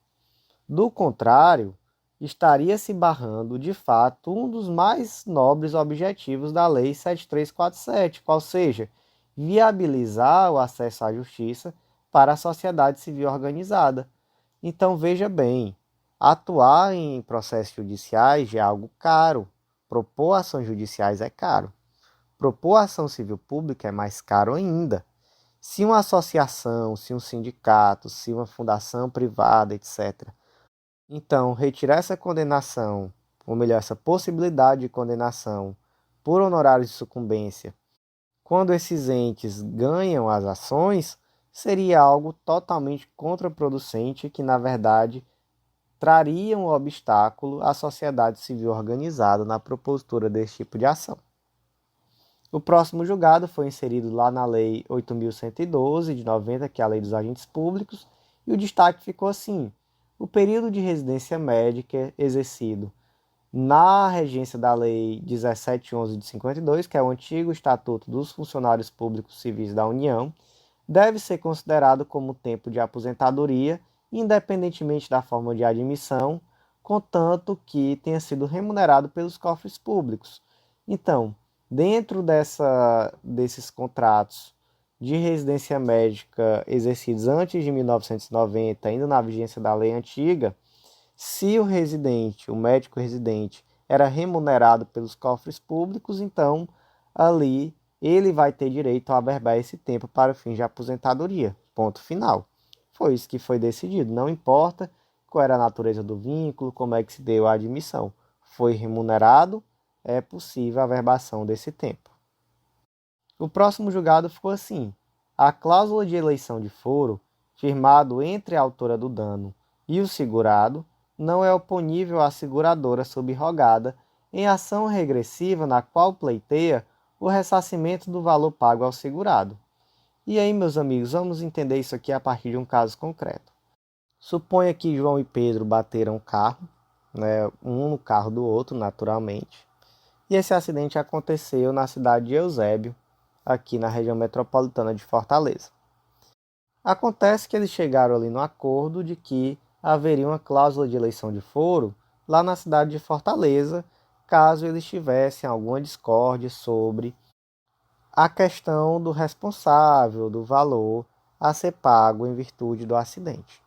Do contrário, estaria se barrando, de fato, um dos mais nobres objetivos da Lei 7347, qual seja, viabilizar o acesso à justiça para a sociedade civil organizada. Então, veja bem, atuar em processos judiciais é algo caro. Propor ações judiciais é caro. Propor ação civil pública é mais caro ainda. Se uma associação, se um sindicato, se uma fundação privada, etc., então, retirar essa condenação, ou melhor, essa possibilidade de condenação por honorários de sucumbência, quando esses entes ganham as ações, seria algo totalmente contraproducente que, na verdade, traria um obstáculo à sociedade civil organizada na propositura desse tipo de ação. O próximo julgado foi inserido lá na Lei 8.112 de 90, que é a Lei dos Agentes Públicos, e o destaque ficou assim: o período de residência médica exercido na regência da Lei 1711 de 52, que é o antigo Estatuto dos Funcionários Públicos Civis da União, deve ser considerado como tempo de aposentadoria, independentemente da forma de admissão, contanto que tenha sido remunerado pelos cofres públicos. Então, dentro desses contratos de residência médica exercidos antes de 1990, ainda na vigência da lei antiga, se o residente, o médico residente, era remunerado pelos cofres públicos, então ali ele vai ter direito a averbar esse tempo para fins de aposentadoria. Ponto final. Foi isso que foi decidido. Não importa qual era a natureza do vínculo, como é que se deu a admissão. Foi remunerado, é possível a averbação desse tempo. O próximo julgado ficou assim: a cláusula de eleição de foro, firmado entre a autora do dano e o segurado, não é oponível à seguradora subrogada em ação regressiva na qual pleiteia o ressarcimento do valor pago ao segurado. E aí, meus amigos, vamos entender isso aqui a partir de um caso concreto. Suponha que João e Pedro bateram o carro, né, um no carro do outro, naturalmente, e esse acidente aconteceu na cidade de Eusébio, aqui na região metropolitana de Fortaleza. Acontece que eles chegaram ali no acordo de que haveria uma cláusula de eleição de foro lá na cidade de Fortaleza, caso eles tivessem alguma discórdia sobre a questão do responsável, do valor a ser pago em virtude do acidente.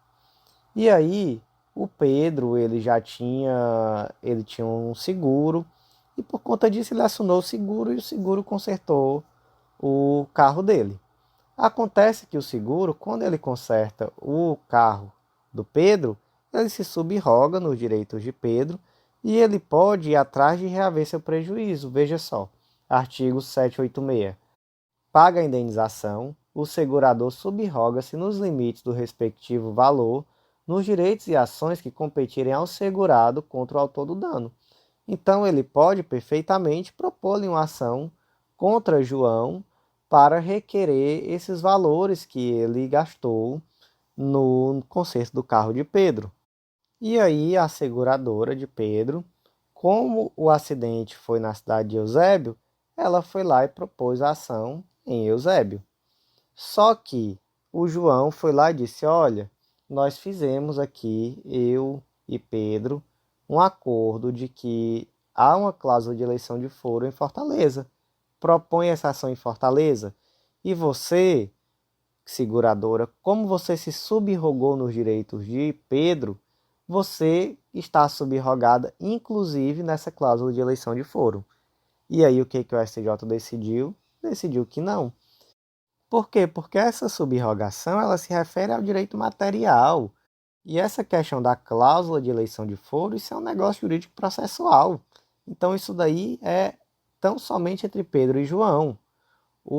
E aí, o Pedro, ele tinha um seguro, e por conta disso ele assinou o seguro e o seguro consertou o carro dele. Acontece que o seguro, quando ele conserta o carro do Pedro, ele se subroga nos direitos de Pedro e ele pode ir atrás de reaver seu prejuízo. Veja só, artigo 786. Paga a indenização, o segurador subroga-se nos limites do respectivo valor nos direitos e ações que competirem ao segurado contra o autor do dano. Então ele pode perfeitamente propor-lhe uma ação contra João para requerer esses valores que ele gastou no conserto do carro de Pedro. E aí a seguradora de Pedro, como o acidente foi na cidade de Eusébio, ela foi lá e propôs a ação em Eusébio. Só que o João foi lá e disse: olha, nós fizemos aqui, eu e Pedro, um acordo de que há uma cláusula de eleição de foro em Fortaleza. Propõe essa ação em Fortaleza. E você, seguradora, como você se subrogou nos direitos de Pedro, você está subrogada, inclusive, nessa cláusula de eleição de foro. E aí o que o STJ decidiu? Decidiu que não. Por quê? Porque essa subrogação ela se refere ao direito material. E essa questão da cláusula de eleição de foro, isso é um negócio jurídico processual. Então isso daí é tão somente entre Pedro e João.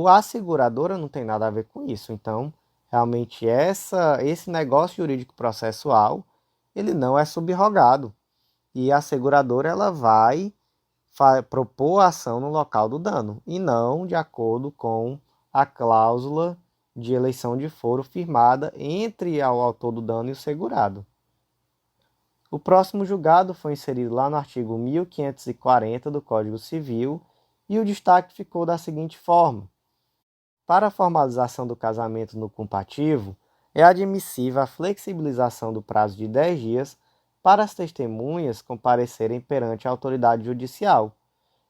A seguradora não tem nada a ver com isso. Então, realmente esse negócio jurídico processual, ele não é subrogado. E a seguradora ela vai propor a ação no local do dano e não de acordo com a cláusula de eleição de foro firmada entre o autor do dano e o segurado. O próximo julgado foi inserido lá no artigo 1540 do Código Civil e o destaque ficou da seguinte forma: para a formalização do casamento no compativo, é admissível a flexibilização do prazo de 10 dias para as testemunhas comparecerem perante a autoridade judicial.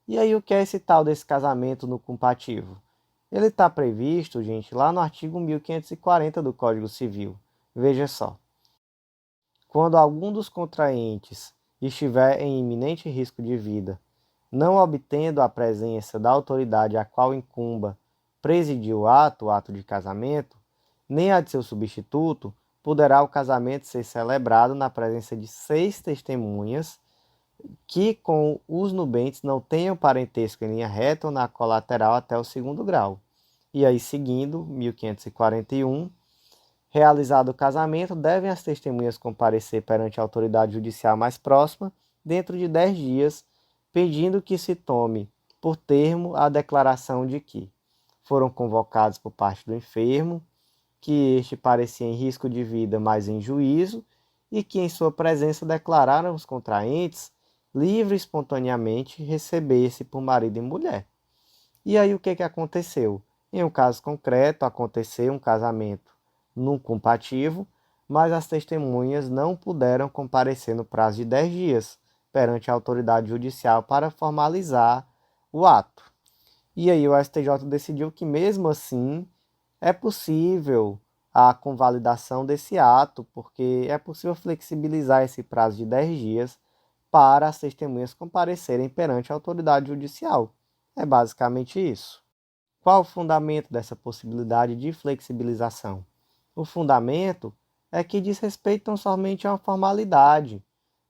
E aí, o que é esse tal desse casamento no compativo? Ele está previsto, gente, lá no artigo 1540 do Código Civil. Veja só. Quando algum dos contraentes estiver em iminente risco de vida, não obtendo a presença da autoridade a qual incumba presidir o ato de casamento, nem a de seu substituto, poderá o casamento ser celebrado na presença de 6 testemunhas que com os nubentes não tenham parentesco em linha reta ou na colateral até o segundo grau. E aí, seguindo, 1541, realizado o casamento, devem as testemunhas comparecer perante a autoridade judicial mais próxima dentro de 10 dias, pedindo que se tome por termo a declaração de que foram convocados por parte do enfermo, que este parecia em risco de vida, mas em juízo, e que em sua presença declararam os contraentes livre e espontaneamente receber-se por marido e mulher. E aí o que aconteceu? Em um caso concreto, aconteceu um casamento num compativo, mas as testemunhas não puderam comparecer no prazo de 10 dias perante a autoridade judicial para formalizar o ato. E aí o STJ decidiu que mesmo assim é possível a convalidação desse ato, porque é possível flexibilizar esse prazo de 10 dias para as testemunhas comparecerem perante a autoridade judicial. É basicamente isso. Qual o fundamento dessa possibilidade de flexibilização? O fundamento é que diz respeito tão somente a uma formalidade.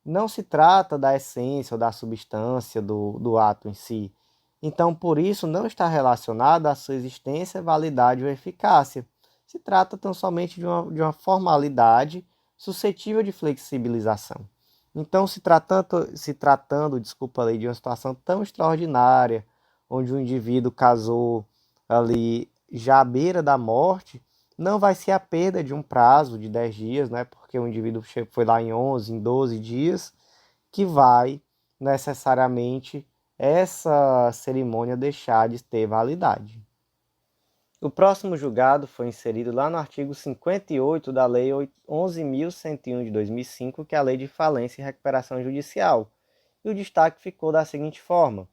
Não se trata da essência ou da substância do ato em si. Então, por isso, não está relacionado à sua existência, validade ou eficácia. Se trata tão somente de uma formalidade suscetível de flexibilização. Então, se tratando, desculpa aí, de uma situação tão extraordinária, onde o indivíduo casou ali já à beira da morte, não vai ser a perda de um prazo de 10 dias, né? Porque o indivíduo foi lá em 11, em 12 dias, que vai necessariamente essa cerimônia deixar de ter validade. O próximo julgado foi inserido lá no artigo 58 da Lei 11.101 de 2005, que é a Lei de Falência e Recuperação Judicial. E o destaque ficou da seguinte forma: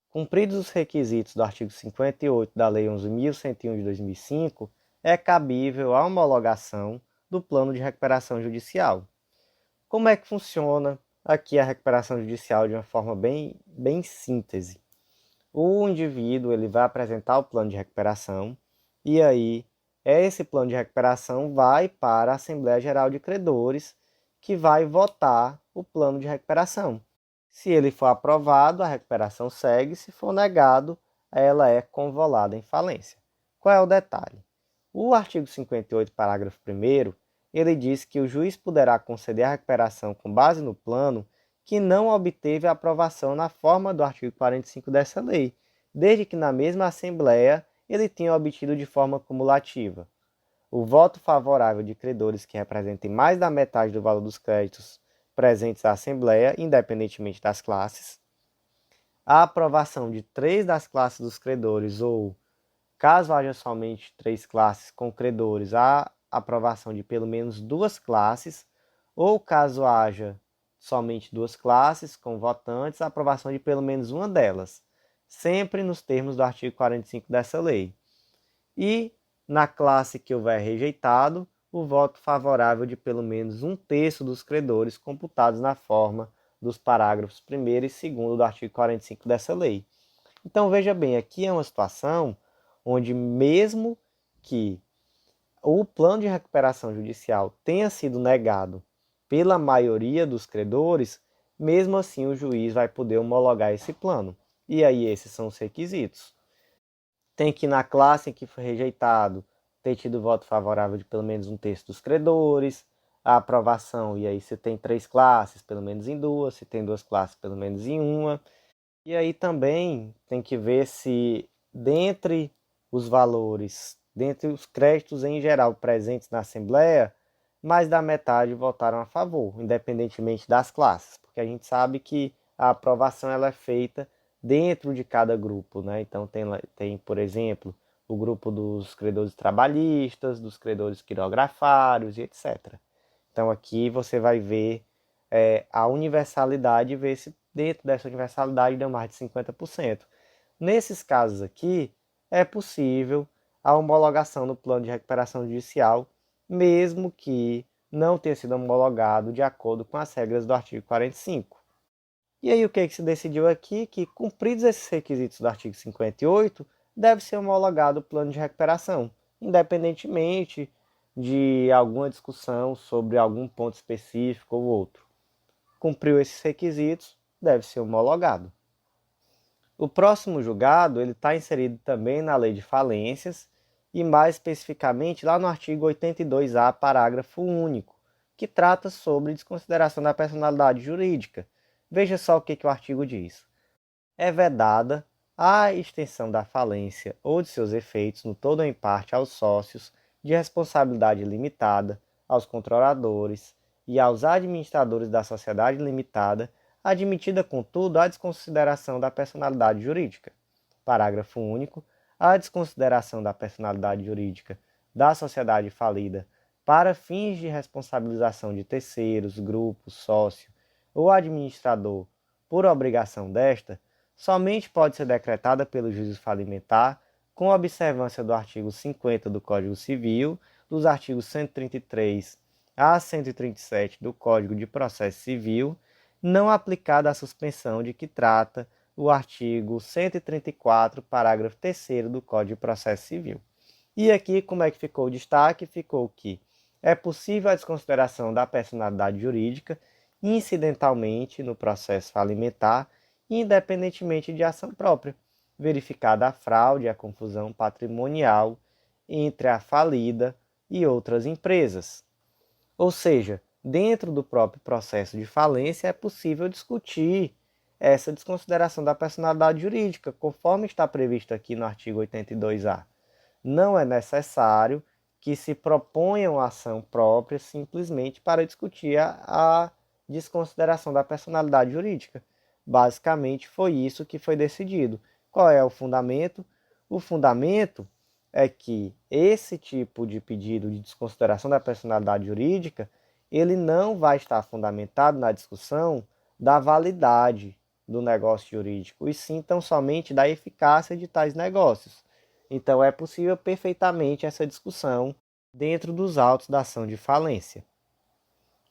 cumpridos os requisitos do artigo 58 da Lei 11.101 de 2005, é cabível a homologação do plano de recuperação judicial. Como é que funciona aqui a recuperação judicial de uma forma bem síntese? O indivíduo ele vai apresentar o plano de recuperação e aí esse plano de recuperação vai para a Assembleia Geral de Credores, que vai votar o plano de recuperação. Se ele for aprovado, a recuperação segue; se for negado, ela é convolada em falência. Qual é o detalhe? O artigo 58, parágrafo 1º, ele diz que o juiz poderá conceder a recuperação com base no plano que não obteve a aprovação na forma do artigo 45 dessa lei, desde que na mesma Assembleia ele tenha obtido de forma cumulativa o voto favorável de credores que representem mais da metade do valor dos créditos presentes à Assembleia, independentemente das classes, a aprovação de 3 das classes dos credores, ou, caso haja somente 3 classes com credores, a aprovação de pelo menos 2 classes, ou caso haja somente 2 classes com votantes, a aprovação de pelo menos uma delas, sempre nos termos do artigo 45 dessa lei. E, na classe que houver rejeitado, o voto favorável de pelo menos 1/3 dos credores computados na forma dos parágrafos 1º e 2º do artigo 45 dessa lei. Então, veja bem, aqui é uma situação onde, mesmo que o plano de recuperação judicial tenha sido negado pela maioria dos credores, mesmo assim o juiz vai poder homologar esse plano. E aí esses são os requisitos. Tem que, na classe em que foi rejeitado, ter tido voto favorável de pelo menos 1/3 dos credores, a aprovação, e aí se tem 3 classes, pelo menos em 2, se tem 2 classes, pelo menos em 1. E aí também tem que ver se, dentre os valores dentre os créditos em geral presentes na Assembleia, mais da metade votaram a favor, independentemente das classes, porque a gente sabe que a aprovação ela é feita dentro de cada grupo, né? Então tem, por exemplo, o grupo dos credores trabalhistas, dos credores quirografários e etc. Então aqui você vai ver a universalidade e ver se dentro dessa universalidade deu mais de 50%. Nesses casos aqui, é possível a homologação do plano de recuperação judicial, mesmo que não tenha sido homologado de acordo com as regras do artigo 45. E aí o que se decidiu aqui? Que, cumpridos esses requisitos do artigo 58, deve ser homologado o plano de recuperação, independentemente de alguma discussão sobre algum ponto específico ou outro. Cumpriu esses requisitos, deve ser homologado. O próximo julgado ele está inserido também na Lei de Falências e mais especificamente lá no artigo 82A, parágrafo único, que trata sobre desconsideração da personalidade jurídica. Veja só o que o artigo diz. É vedada a extensão da falência ou de seus efeitos no todo ou em parte aos sócios de responsabilidade limitada, aos controladores e aos administradores da sociedade limitada, admitida, contudo, a desconsideração da personalidade jurídica. Parágrafo único. A desconsideração da personalidade jurídica da sociedade falida para fins de responsabilização de terceiros, grupos, sócio ou administrador por obrigação desta, somente pode ser decretada pelo juízo falimentar com observância do artigo 50 do Código Civil, dos artigos 133 a 137 do Código de Processo Civil, não aplicada a suspensão de que trata o artigo 134, parágrafo 3º do Código de Processo Civil. E aqui, como é que ficou o destaque? Ficou que é possível a desconsideração da personalidade jurídica incidentalmente no processo falimentar, independentemente de ação própria, verificada a fraude e a confusão patrimonial entre a falida e outras empresas. Ou seja, dentro do próprio processo de falência é possível discutir essa desconsideração da personalidade jurídica, conforme está previsto aqui no artigo 82A. Não é necessário que se proponha uma ação própria simplesmente para discutir a desconsideração da personalidade jurídica. Basicamente foi isso que foi decidido. Qual é o fundamento? O fundamento é que esse tipo de pedido de desconsideração da personalidade jurídica, ele não vai estar fundamentado na discussão da validade do negócio jurídico, e sim tão somente da eficácia de tais negócios. Então é possível perfeitamente essa discussão dentro dos autos da ação de falência.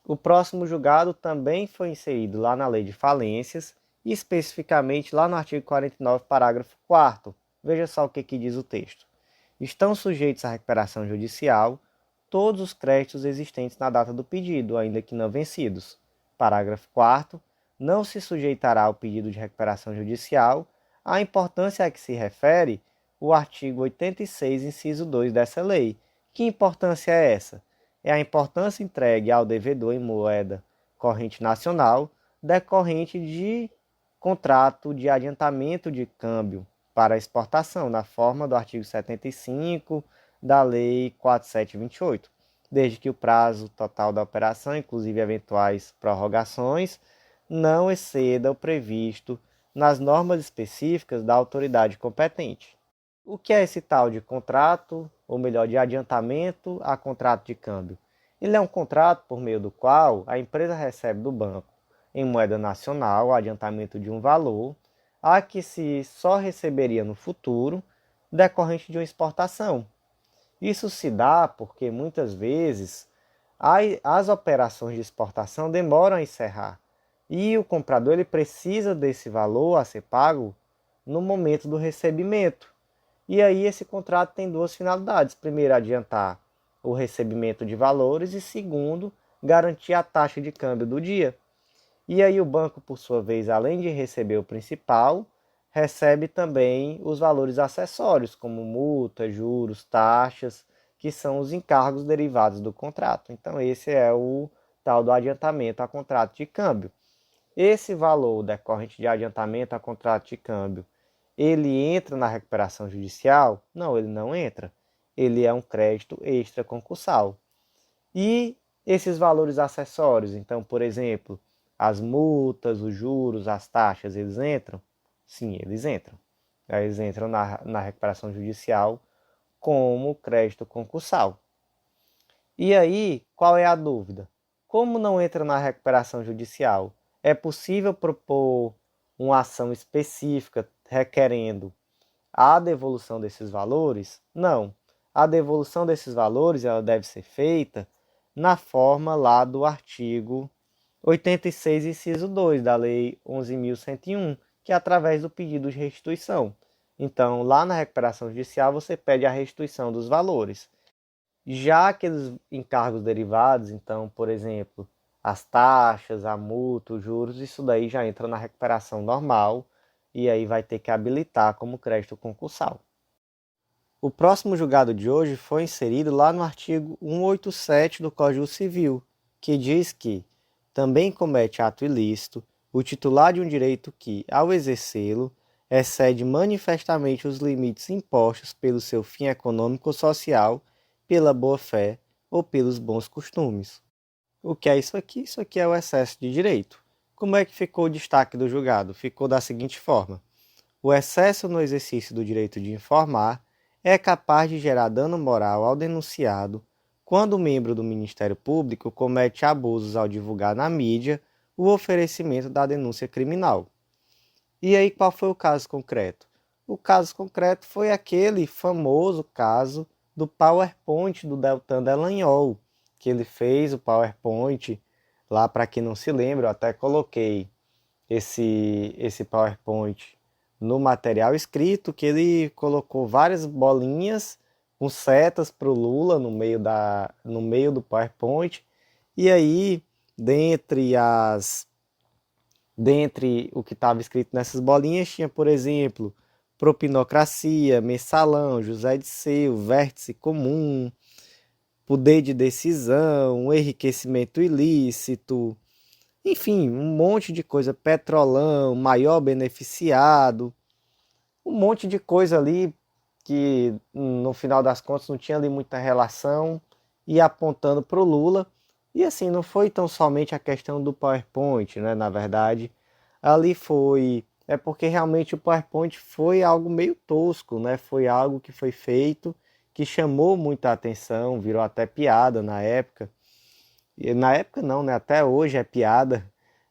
O próximo julgado também foi inserido lá na Lei de Falências, e especificamente lá no artigo 49, parágrafo 4º. Veja só o que diz o texto. Estão sujeitos à recuperação judicial todos os créditos existentes na data do pedido, ainda que não vencidos. Parágrafo 4º. Não se sujeitará ao pedido de recuperação judicial a importância a que se refere o artigo 86, inciso 2 dessa lei. Que importância é essa? É a importância entregue ao devedor em moeda corrente nacional decorrente de contrato de adiantamento de câmbio para exportação, na forma do artigo 75 da Lei 4728, desde que o prazo total da operação, inclusive eventuais prorrogações, não exceda o previsto nas normas específicas da autoridade competente. O que é esse tal de contrato, ou melhor, de adiantamento a contrato de câmbio? Ele é um contrato por meio do qual a empresa recebe do banco, em moeda nacional, o adiantamento de um valor, a que se só receberia no futuro, decorrente de uma exportação. Isso se dá porque muitas vezes as operações de exportação demoram a encerrar e o comprador ele precisa desse valor a ser pago no momento do recebimento. E aí esse contrato tem duas finalidades. Primeiro, adiantar o recebimento de valores e segundo, garantir a taxa de câmbio do dia. E aí o banco, por sua vez, além de receber o principal, recebe também os valores acessórios, como multas, juros, taxas, que são os encargos derivados do contrato. Então esse é o tal do adiantamento a contrato de câmbio. Esse valor decorrente de adiantamento a contrato de câmbio, ele entra na recuperação judicial? Não, ele não entra. ele é um crédito extraconcursal. E esses valores acessórios, então, por exemplo, as multas, os juros, as taxas, eles entram? Sim, eles entram. Eles entram na recuperação judicial como crédito concursal. E aí, qual é a dúvida? Como não entra na recuperação judicial, é possível propor uma ação específica requerendo a devolução desses valores? Não. A devolução desses valores ela deve ser feita na forma lá do artigo 86, inciso 2 da Lei 11.101, que é através do pedido de restituição. Então, lá na recuperação judicial, você pede a restituição dos valores. Já aqueles encargos derivados, então, por exemplo, as taxas, a multa, os juros, isso daí já entra na recuperação normal e aí vai ter que habilitar como crédito concursal. O próximo julgado de hoje foi inserido lá no artigo 187 do Código Civil, que diz que também comete ato ilícito o titular de um direito que, ao exercê-lo, excede manifestamente os limites impostos pelo seu fim econômico ou social, pela boa-fé ou pelos bons costumes. O que é isso aqui? Isso aqui é o excesso de direito. Como é que ficou o destaque do julgado? Ficou da seguinte forma: o excesso no exercício do direito de informar é capaz de gerar dano moral ao denunciado quando o membro do Ministério Público comete abusos ao divulgar na mídia o oferecimento da denúncia criminal. E aí, qual foi o caso concreto? O caso concreto foi aquele famoso caso do PowerPoint do Deltan Dallagnol, que ele fez o PowerPoint, lá para quem não se lembra, eu até coloquei esse PowerPoint no material escrito, que ele colocou várias bolinhas com setas para o Lula no meio do PowerPoint, e aí, dentre o que estava escrito nessas bolinhas, tinha, por exemplo, propinocracia, mensalão, José Disseu, vértice comum, poder de decisão, enriquecimento ilícito, enfim, um monte de coisa, petrolão, maior beneficiado, um monte de coisa ali que no final das contas não tinha ali muita relação e apontando para o Lula. E assim, não foi tão somente a questão do PowerPoint, né? Na verdade, ali foi. É porque realmente o PowerPoint foi algo meio tosco, né? Foi algo que foi feito, que chamou muita atenção, virou até piada na época. E na época não, né? Até hoje é piada.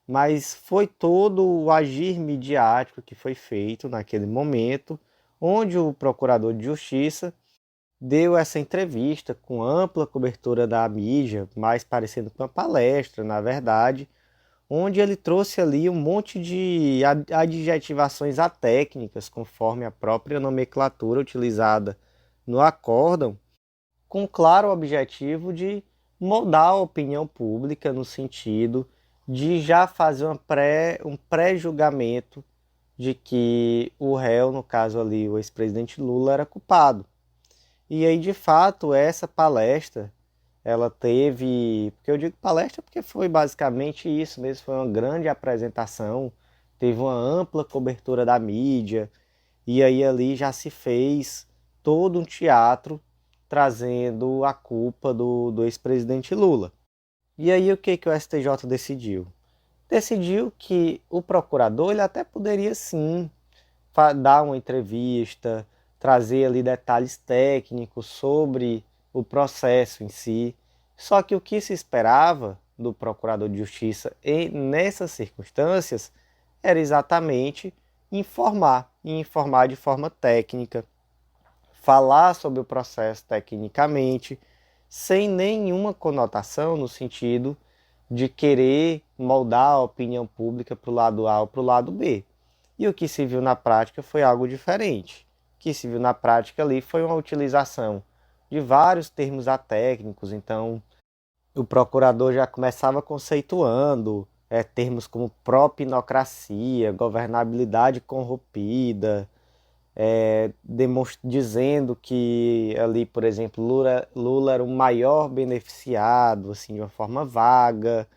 Mas foi todo o agir midiático que foi feito naquele momento, onde o procurador de justiça deu essa entrevista com ampla cobertura da mídia, mais parecendo com uma palestra, na verdade, onde ele trouxe ali um monte de adjetivações atécnicas, conforme a própria nomenclatura utilizada no acórdão, com claro objetivo de moldar a opinião pública no sentido de já fazer um pré-julgamento de que o réu, no caso ali o ex-presidente Lula, era culpado. E aí, de fato, essa palestra, ela teve, porque eu digo palestra porque foi basicamente isso mesmo, foi uma grande apresentação, teve uma ampla cobertura da mídia, e aí ali já se fez todo um teatro trazendo a culpa do ex-presidente Lula. E aí o que o STJ decidiu? Decidiu que o procurador ele até poderia sim dar uma entrevista, trazer ali detalhes técnicos sobre o processo em si. Só que o que se esperava do procurador de justiça nessas circunstâncias era exatamente informar, e informar de forma técnica, falar sobre o processo tecnicamente, sem nenhuma conotação no sentido de querer moldar a opinião pública para o lado A ou para o lado B. E o que se viu na prática foi algo diferente. O que se viu na prática ali foi uma utilização de vários termos atécnicos. Então, o procurador já começava conceituando termos como propinocracia, governabilidade corrompida, dizendo que ali, por exemplo, Lula era o maior beneficiado, assim, de uma forma vaga,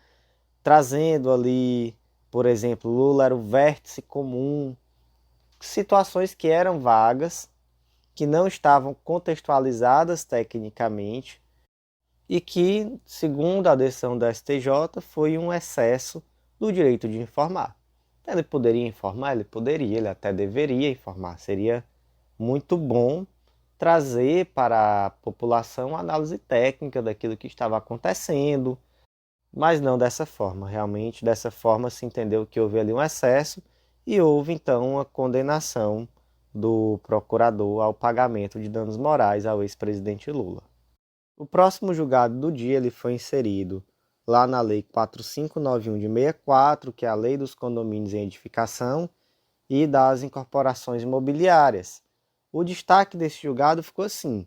trazendo ali, por exemplo, Lula era o vértice comum, situações que eram vagas, que não estavam contextualizadas tecnicamente e que, segundo a decisão do STJ, foi um excesso do direito de informar. Ele poderia informar? Ele poderia, ele até deveria informar. Seria muito bom trazer para a população a análise técnica daquilo que estava acontecendo, mas não dessa forma. Realmente, dessa forma, se entendeu que houve ali um excesso e houve, então, uma condenação do procurador ao pagamento de danos morais ao ex-presidente Lula. O próximo julgado do dia ele foi inserido lá na Lei 4591 de 64, que é a Lei dos Condomínios em Edificação e das Incorporações Imobiliárias. O destaque desse julgado ficou assim: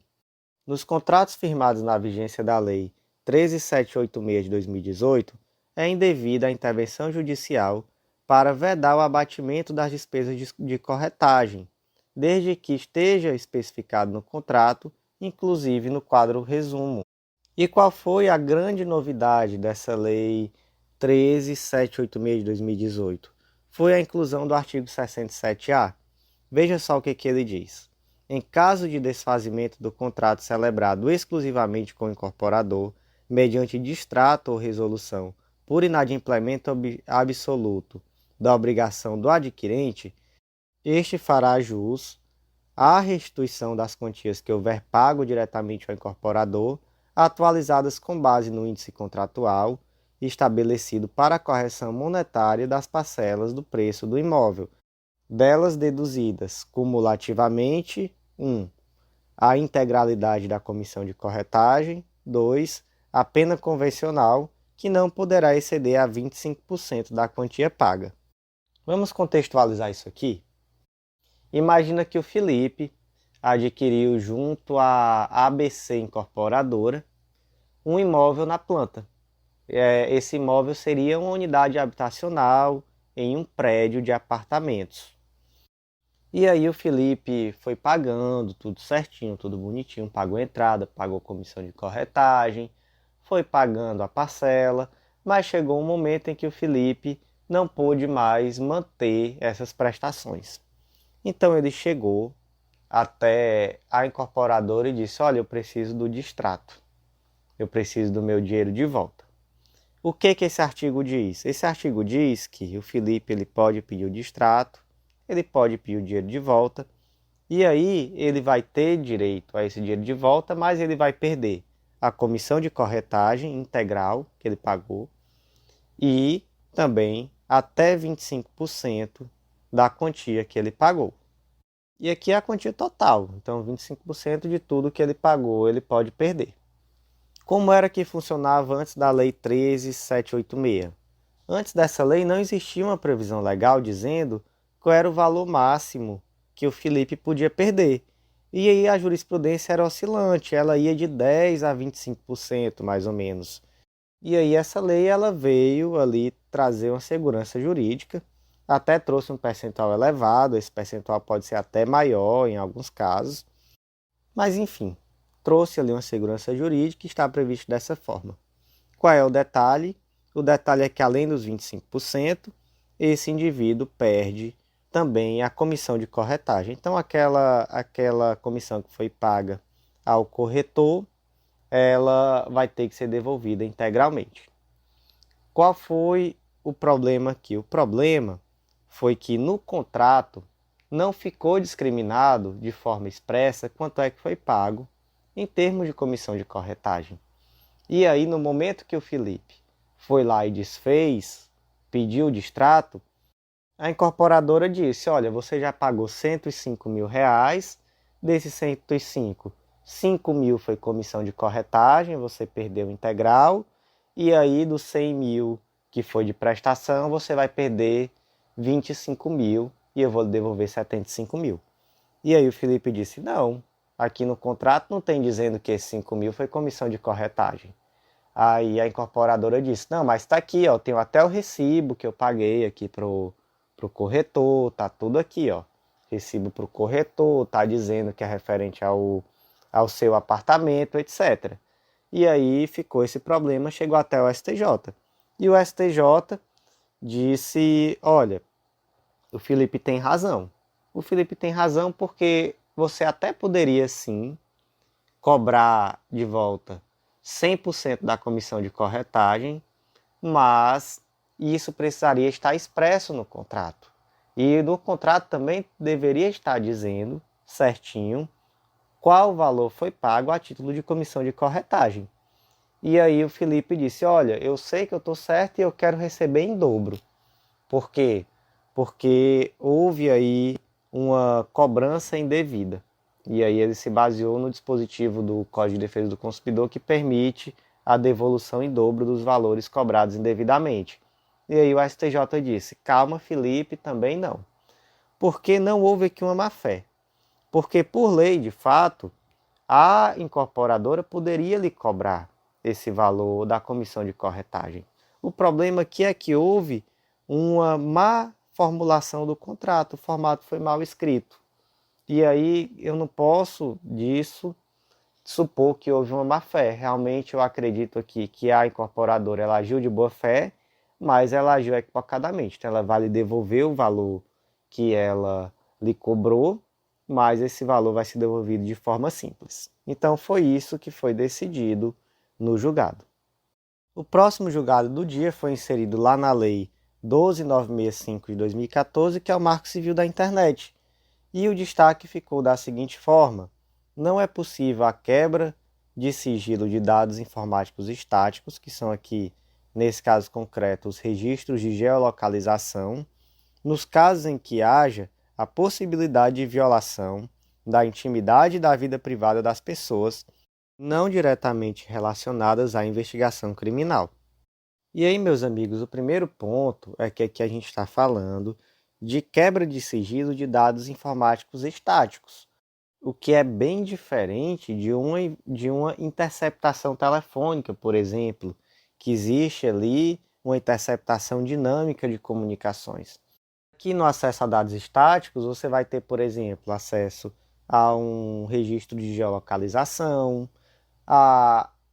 nos contratos firmados na vigência da Lei 13786 de 2018, é indevida a intervenção judicial para vedar o abatimento das despesas de corretagem, desde que esteja especificado no contrato, inclusive no quadro resumo. E qual foi a grande novidade dessa Lei 13786 de 2018? Foi a inclusão do artigo 67A. Veja só o que ele diz. Em caso de desfazimento do contrato celebrado exclusivamente com o incorporador, mediante distrato ou resolução por inadimplemento absoluto da obrigação do adquirente, este fará jus à restituição das quantias que houver pago diretamente ao incorporador, atualizadas com base no índice contratual estabelecido para a correção monetária das parcelas do preço do imóvel, delas deduzidas cumulativamente: 1. A integralidade da comissão de corretagem; 2. A pena convencional, que não poderá exceder a 25% da quantia paga. Vamos contextualizar isso aqui? Imagina que o Felipe adquiriu junto à ABC Incorporadora um imóvel na planta. Esse imóvel seria uma unidade habitacional em um prédio de apartamentos. E aí o Felipe foi pagando tudo certinho, tudo bonitinho, pagou a entrada, pagou a comissão de corretagem, foi pagando a parcela, mas chegou um momento em que o Felipe não pôde mais manter essas prestações. Então ele chegou até a incorporadora e disse: olha, eu preciso do distrato, eu preciso do meu dinheiro de volta. O que esse artigo diz? Esse artigo diz que o Felipe ele pode pedir o distrato, ele pode pedir o dinheiro de volta, e aí ele vai ter direito a esse dinheiro de volta, mas ele vai perder a comissão de corretagem integral que ele pagou e também até 25% da quantia que ele pagou. E aqui é a quantia total, então 25% de tudo que ele pagou ele pode perder. Como era que funcionava antes da Lei 13786? Antes dessa lei não existia uma previsão legal dizendo qual era o valor máximo que o Felipe podia perder. E aí a jurisprudência era oscilante, ela ia de 10% a 25% mais ou menos. E aí essa lei ela veio ali trazer uma segurança jurídica, até trouxe um percentual elevado, esse percentual pode ser até maior em alguns casos, mas enfim, trouxe ali uma segurança jurídica e está previsto dessa forma. Qual é o detalhe? O detalhe é que além dos 25%, esse indivíduo perde também a comissão de corretagem. Então aquela comissão que foi paga ao corretor, ela vai ter que ser devolvida integralmente. Qual foi o problema aqui? O problema foi que no contrato não ficou discriminado de forma expressa quanto é que foi pago em termos de comissão de corretagem. E aí, no momento que o Felipe foi lá e desfez, pediu o distrato, a incorporadora disse: olha, você já pagou R$105 mil, desses 105, 5 mil foi comissão de corretagem, você perdeu integral, e aí dos 100 mil que foi de prestação, você vai perder 25 mil e eu vou devolver 75 mil. E aí o Felipe disse: não, aqui no contrato não tem dizendo que esses 5 mil foi comissão de corretagem. Aí a incorporadora disse: não, mas está aqui, ó, tenho até o recibo que eu paguei aqui pro corretor, tá tudo aqui, ó. Recibo pro corretor, tá dizendo que é referente ao seu apartamento, etc. E aí ficou esse problema, chegou até o STJ. E o STJ disse: olha, o Felipe tem razão. O Felipe tem razão porque você até poderia sim cobrar de volta 100% da comissão de corretagem, mas isso precisaria estar expresso no contrato. E no contrato também deveria estar dizendo certinho qual valor foi pago a título de comissão de corretagem. E aí o Felipe disse, olha, eu sei que eu estou certo e eu quero receber em dobro. Por quê? Porque houve aí uma cobrança indevida. E aí ele se baseou no dispositivo do Código de Defesa do Consumidor que permite a devolução em dobro dos valores cobrados indevidamente. E aí o STJ disse, calma Felipe, também não. Porque não houve aqui uma má-fé. Porque por lei, de fato, a incorporadora poderia lhe cobrar esse valor da comissão de corretagem. O problema aqui é que houve uma má formulação do contrato, o formato foi mal escrito. E aí eu não posso disso supor que houve uma má-fé. Realmente eu acredito aqui que a incorporadora ela agiu de boa fé, mas ela agiu equivocadamente. Então ela vai lhe devolver o valor que ela lhe cobrou, mas esse valor vai ser devolvido de forma simples. Então foi isso que foi decidido no julgado. O próximo julgado do dia foi inserido lá na Lei 12.965 de 2014, que é o Marco Civil da Internet. E o destaque ficou da seguinte forma: não é possível a quebra de sigilo de dados informáticos estáticos, que são aqui, nesse caso concreto, os registros de geolocalização, nos casos em que haja a possibilidade de violação da intimidade e da vida privada das pessoas, não diretamente relacionadas à investigação criminal. E aí, meus amigos, o primeiro ponto é que aqui a gente está falando de quebra de sigilo de dados informáticos estáticos, o que é bem diferente de uma interceptação telefônica, por exemplo, que existe ali uma interceptação dinâmica de comunicações. Aqui no acesso a dados estáticos, você vai ter, por exemplo, acesso a um registro de geolocalização,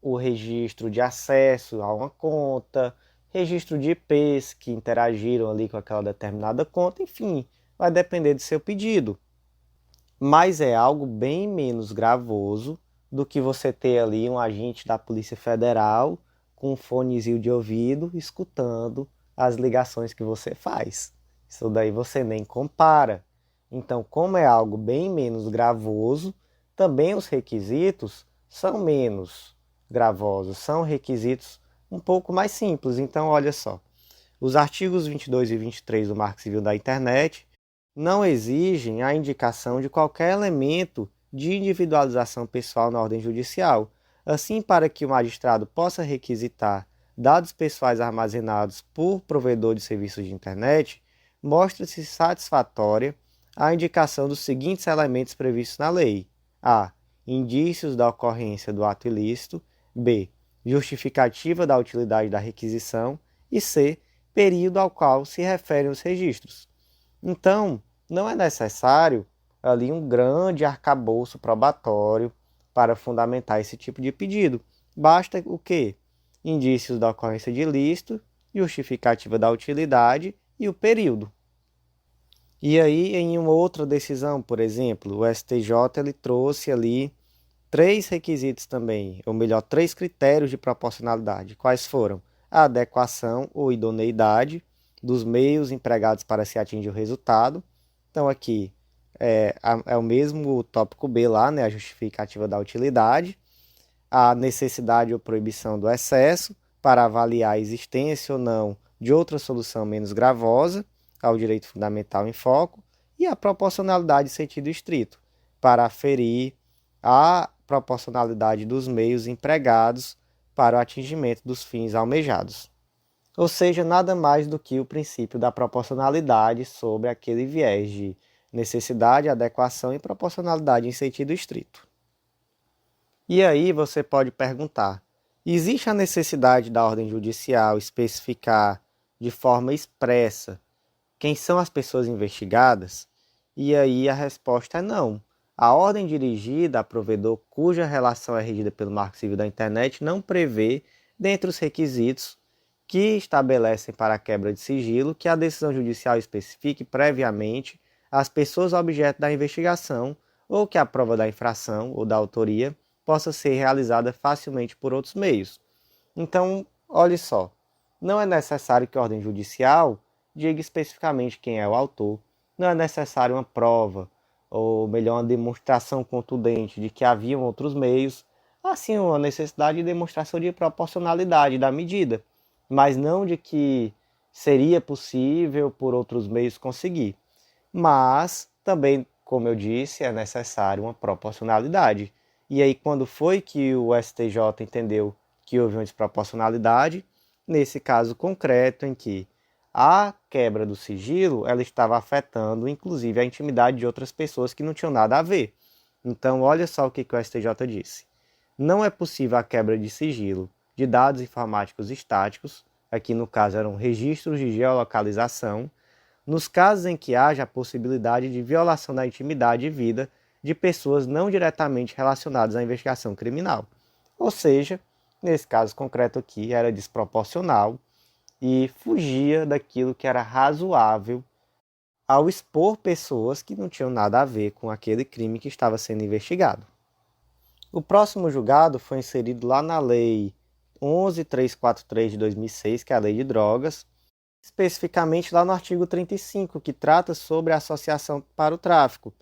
o registro de acesso a uma conta, registro de IPs que interagiram ali com aquela determinada conta, enfim, vai depender do seu pedido. Mas é algo bem menos gravoso do que você ter ali um agente da Polícia Federal com um fonezinho de ouvido escutando as ligações que você faz. Isso daí você nem compara. Então, como é algo bem menos gravoso, também os requisitos são menos gravosos, são requisitos um pouco mais simples. Então, olha só, os artigos 22 e 23 do Marco Civil da Internet não exigem a indicação de qualquer elemento de individualização pessoal na ordem judicial. Assim, para que o magistrado possa requisitar dados pessoais armazenados por provedor de serviços de internet, mostra-se satisfatória a indicação dos seguintes elementos previstos na lei: a. Indícios da ocorrência do ato ilícito, b. Justificativa da utilidade da requisição e c. Período ao qual se referem os registros. Então, não é necessário ali um grande arcabouço probatório para fundamentar esse tipo de pedido. Basta o quê? Indícios da ocorrência de ilícito, justificativa da utilidade e o período. E aí, em uma outra decisão, por exemplo, o STJ ele trouxe ali 3 requisitos também, ou melhor, 3 critérios de proporcionalidade. Quais foram? A adequação ou idoneidade dos meios empregados para se atingir o resultado. Então, aqui é o mesmo tópico B lá, né, a justificativa da utilidade. A necessidade ou proibição do excesso para avaliar a existência ou não de outra solução menos gravosa ao direito fundamental em foco. E a proporcionalidade em sentido estrito, para aferir a proporcionalidade dos meios empregados para o atingimento dos fins almejados. Ou seja, nada mais do que o princípio da proporcionalidade sobre aquele viés de necessidade, adequação e proporcionalidade em sentido estrito. E aí você pode perguntar: existe a necessidade da ordem judicial especificar de forma expressa quem são as pessoas investigadas? E aí a resposta é não. A ordem dirigida a provedor cuja relação é regida pelo Marco Civil da Internet não prevê, dentre os requisitos que estabelecem para a quebra de sigilo, que a decisão judicial especifique previamente as pessoas objeto da investigação ou que a prova da infração ou da autoria possa ser realizada facilmente por outros meios. Então, olhe só, não é necessário que a ordem judicial diga especificamente quem é o autor, não é necessário uma prova, ou melhor, uma demonstração contundente de que haviam outros meios, assim uma necessidade de demonstração de proporcionalidade da medida, mas não de que seria possível por outros meios conseguir. Mas também, como eu disse, é necessário uma proporcionalidade. E aí, quando foi que o STJ entendeu que houve uma desproporcionalidade? Nesse caso concreto em que a quebra do sigilo ela estava afetando, inclusive, a intimidade de outras pessoas que não tinham nada a ver. Então, olha só o que o STJ disse. Não é possível a quebra de sigilo de dados informáticos estáticos, aqui no caso eram registros de geolocalização, nos casos em que haja a possibilidade de violação da intimidade e vida de pessoas não diretamente relacionadas à investigação criminal. Ou seja, nesse caso concreto aqui, era desproporcional e fugia daquilo que era razoável ao expor pessoas que não tinham nada a ver com aquele crime que estava sendo investigado. O próximo julgado foi inserido lá na Lei 11.343 de 2006, que é a Lei de Drogas, especificamente lá no artigo 35, que trata sobre a associação para o tráfico.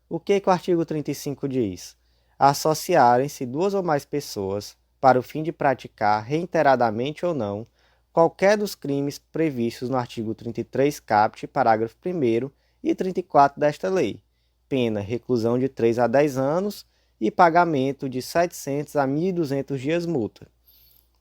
O que o artigo 35 diz? Associarem-se duas ou mais pessoas para o fim de praticar, reiteradamente ou não, qualquer dos crimes previstos no artigo 33 caput, parágrafo 1º e 34 desta lei. Pena, reclusão de 3 a 10 anos e pagamento de 700 a 1.200 dias multa.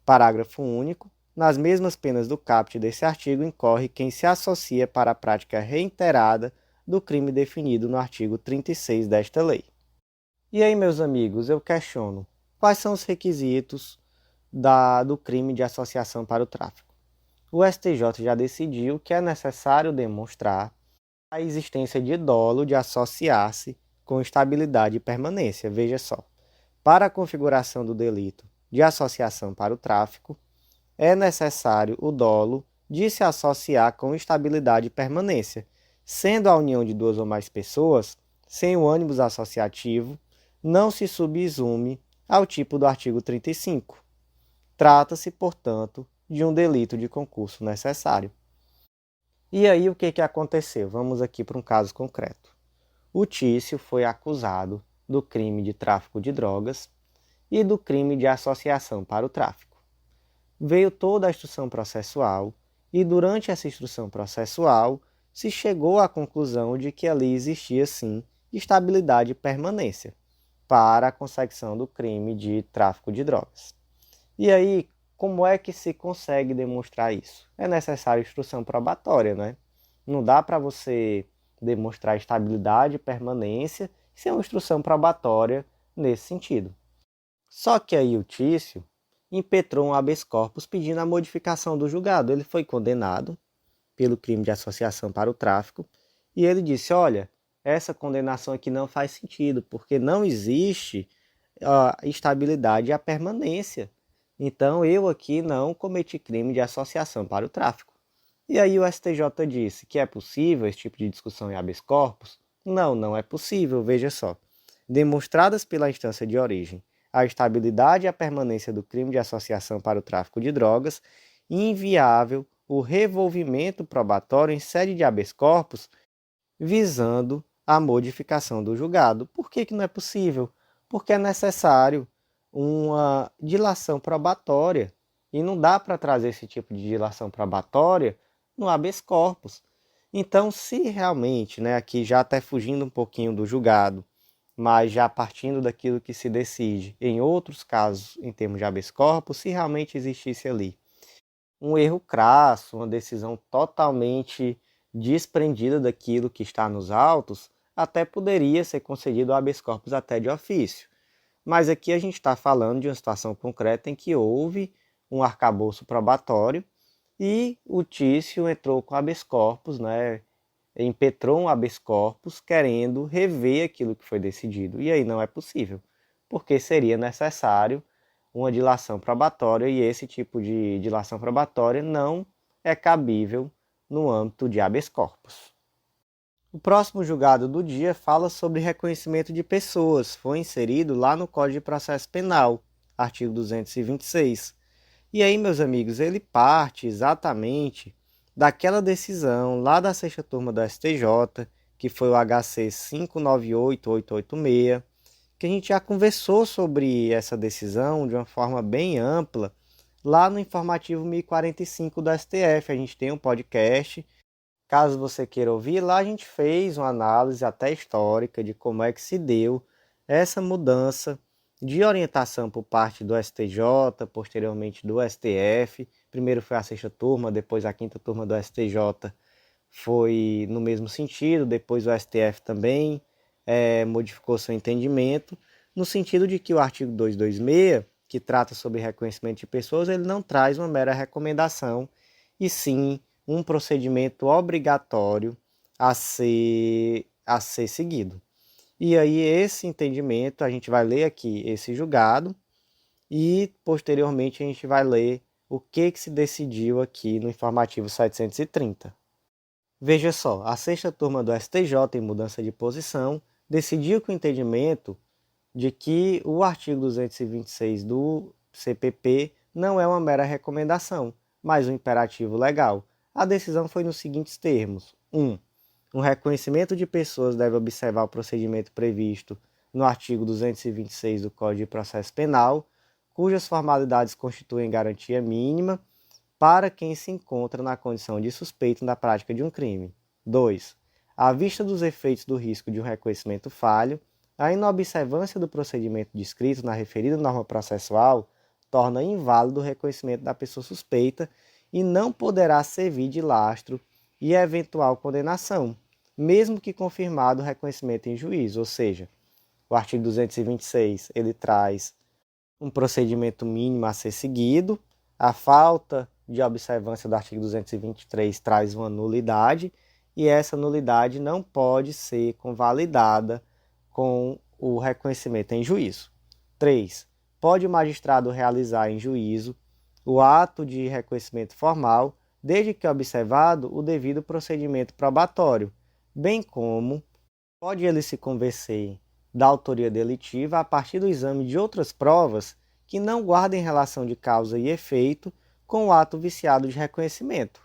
Parágrafo único. Nas mesmas penas do caput desse artigo incorre quem se associa para a prática reiterada do crime definido no artigo 36 desta lei. E aí, meus amigos, eu questiono, quais são os requisitos do crime de associação para o tráfico? O STJ já decidiu que é necessário demonstrar a existência de dolo de associar-se com estabilidade e permanência. Veja só, para a configuração do delito de associação para o tráfico, é necessário o dolo de se associar com estabilidade e permanência, sendo a união de duas ou mais pessoas, sem o ânimos associativo, não se subsume ao tipo do artigo 35. Trata-se, portanto, de um delito de concurso necessário. E aí o que aconteceu? Vamos aqui para um caso concreto. O Tício foi acusado do crime de tráfico de drogas e do crime de associação para o tráfico. Veio toda a instrução processual e durante essa instrução processual se chegou à conclusão de que ali existia sim estabilidade e permanência para a consecução do crime de tráfico de drogas. E aí, como é que se consegue demonstrar isso? É necessária instrução probatória, né? Não dá para você demonstrar estabilidade e permanência sem uma instrução probatória nesse sentido. Só que aí o Tício impetrou um habeas corpus pedindo a modificação do julgado. Ele foi condenado pelo crime de associação para o tráfico e ele disse, olha, essa condenação aqui não faz sentido, porque não existe a estabilidade e a permanência. Então eu aqui não cometi crime de associação para o tráfico. E aí o STJ disse que é possível esse tipo de discussão em habeas corpus? Não, não é possível, veja só. Demonstradas pela instância de origem a estabilidade e a permanência do crime de associação para o tráfico de drogas, inviável o revolvimento probatório em sede de habeas corpus visando a modificação do julgado. Por que não é possível? Porque é necessário uma dilação probatória e não dá para trazer esse tipo de dilação probatória no habeas corpus. Então, se realmente, aqui já até fugindo um pouquinho do julgado, mas já partindo daquilo que se decide em outros casos em termos de habeas corpus, se realmente existisse ali um erro crasso, uma decisão totalmente desprendida daquilo que está nos autos, até poderia ser concedido o habeas corpus até de ofício. Mas aqui a gente está falando de uma situação concreta em que houve um arcabouço probatório e o Tício entrou com habeas corpus, impetrou um habeas corpus querendo rever aquilo que foi decidido. E aí não é possível, porque seria necessário uma dilação probatória e esse tipo de dilação probatória não é cabível no âmbito de habeas corpus. O próximo julgado do dia fala sobre reconhecimento de pessoas. Foi inserido lá no Código de Processo Penal, artigo 226. E aí, meus amigos, ele parte exatamente daquela decisão lá da sexta turma do STJ, que foi o HC 598886, que a gente já conversou sobre essa decisão de uma forma bem ampla lá no informativo 1045 do STF. A gente tem um podcast. Caso você queira ouvir, lá a gente fez uma análise até histórica de como é que se deu essa mudança de orientação por parte do STJ, posteriormente do STF. Primeiro foi a sexta turma, depois a quinta turma do STJ foi no mesmo sentido, depois o STF também modificou seu entendimento, no sentido de que o artigo 226, que trata sobre reconhecimento de pessoas, ele não traz uma mera recomendação, e sim um procedimento obrigatório a ser seguido. E aí esse entendimento, a gente vai ler aqui esse julgado e posteriormente a gente vai ler o que se decidiu aqui no informativo 730. Veja só, a sexta turma do STJ, em mudança de posição, decidiu com o entendimento de que o artigo 226 do CPP não é uma mera recomendação, mas um imperativo legal. A decisão foi nos seguintes termos: 1. Um reconhecimento de pessoas deve observar o procedimento previsto no artigo 226 do Código de Processo Penal, cujas formalidades constituem garantia mínima para quem se encontra na condição de suspeito na prática de um crime. 2. À vista dos efeitos do risco de um reconhecimento falho, a inobservância do procedimento descrito na referida norma processual torna inválido o reconhecimento da pessoa suspeita e não poderá servir de lastro e eventual condenação, mesmo que confirmado o reconhecimento em juízo. Ou seja, o artigo 226 ele traz um procedimento mínimo a ser seguido, a falta de observância do artigo 223 traz uma nulidade, e essa nulidade não pode ser convalidada com o reconhecimento em juízo. 3. Pode o magistrado realizar em juízo o ato de reconhecimento formal, desde que observado o devido procedimento probatório, bem como pode ele se convencer da autoria delitiva a partir do exame de outras provas que não guardem relação de causa e efeito com o ato viciado de reconhecimento.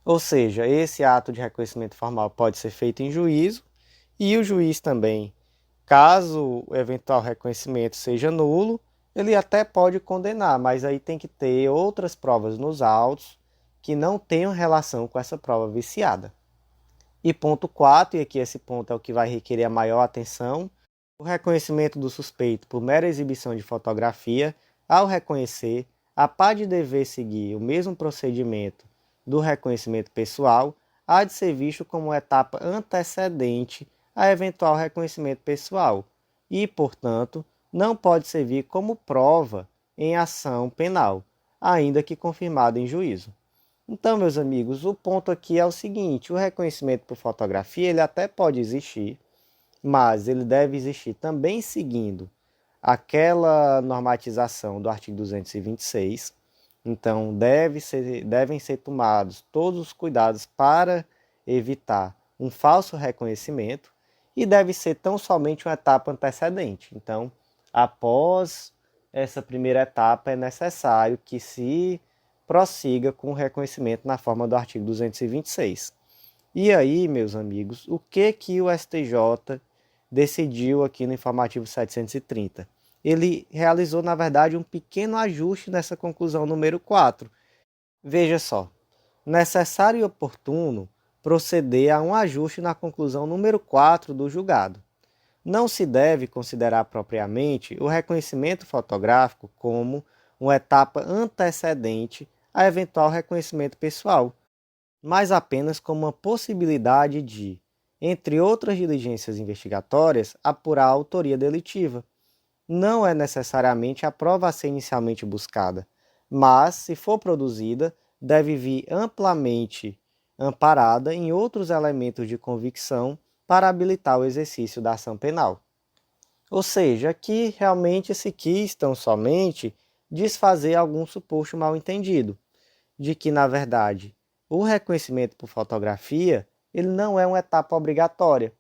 Ou seja, esse ato de reconhecimento formal pode ser feito em juízo e o juiz também, caso o eventual reconhecimento seja nulo, ele até pode condenar, mas aí tem que ter outras provas nos autos que não tenham relação com essa prova viciada. E ponto 4, e aqui esse ponto é o que vai requerer a maior atenção, o reconhecimento do suspeito por mera exibição de fotografia, ao reconhecer, a par de dever seguir o mesmo procedimento do reconhecimento pessoal, há de ser visto como etapa antecedente a eventual reconhecimento pessoal e, portanto, não pode servir como prova em ação penal, ainda que confirmada em juízo. Então, meus amigos, o ponto aqui é o seguinte: o reconhecimento por fotografia ele até pode existir, mas ele deve existir também seguindo aquela normatização do artigo 226. Então, devem ser tomados todos os cuidados para evitar um falso reconhecimento e deve ser tão somente uma etapa antecedente. Então, após essa primeira etapa, é necessário que se prossiga com o reconhecimento na forma do artigo 226. E aí, meus amigos, o que o STJ decidiu aqui no informativo 730? Ele realizou, na verdade, um pequeno ajuste nessa conclusão número 4. Veja só, necessário e oportuno proceder a um ajuste na conclusão número 4 do julgado. Não se deve considerar propriamente o reconhecimento fotográfico como uma etapa antecedente a eventual reconhecimento pessoal, mas apenas como uma possibilidade de, entre outras diligências investigatórias, apurar a autoria delitiva. Não é necessariamente a prova a ser inicialmente buscada, mas, se for produzida, deve vir amplamente amparada em outros elementos de convicção para habilitar o exercício da ação penal. Ou seja, aqui realmente se quis tão somente desfazer algum suposto mal-entendido, de que, na verdade, o reconhecimento por fotografia ele não é uma etapa obrigatória,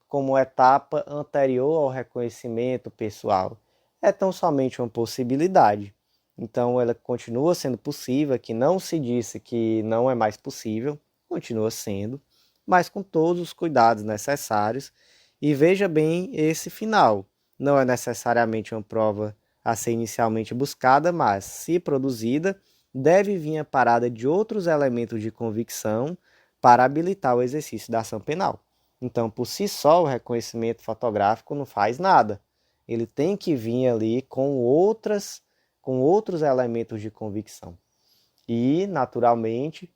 como etapa anterior ao reconhecimento pessoal. É tão somente uma possibilidade. Então, ela continua sendo possível, que não se disse que não é mais possível, continua sendo, mas com todos os cuidados necessários. E veja bem esse final. Não é necessariamente uma prova a ser inicialmente buscada, mas, se produzida, deve vir a parada de outros elementos de convicção para habilitar o exercício da ação penal. Então, por si só, o reconhecimento fotográfico não faz nada. Ele tem que vir ali com outros elementos de convicção. E, naturalmente,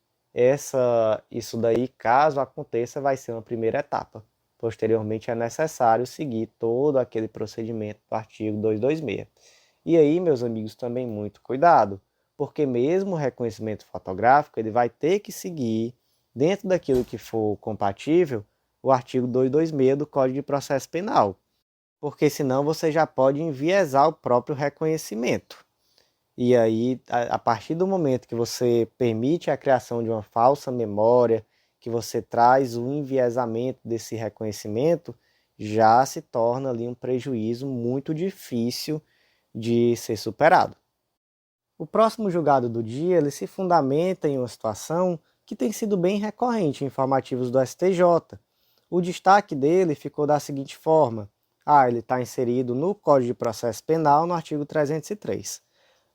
isso daí, caso aconteça, vai ser uma primeira etapa. Posteriormente, é necessário seguir todo aquele procedimento do artigo 226. E aí, meus amigos, também muito cuidado, porque mesmo o reconhecimento fotográfico, ele vai ter que seguir, dentro daquilo que for compatível, o artigo 226 do Código de Processo Penal, porque senão você já pode enviesar o próprio reconhecimento. E aí, a partir do momento que você permite a criação de uma falsa memória, que você traz o enviesamento desse reconhecimento, já se torna ali um prejuízo muito difícil de ser superado. O próximo julgado do dia ele se fundamenta em uma situação que tem sido bem recorrente em informativos do STJ. O destaque dele ficou da seguinte forma: ele está inserido no Código de Processo Penal, no artigo 303.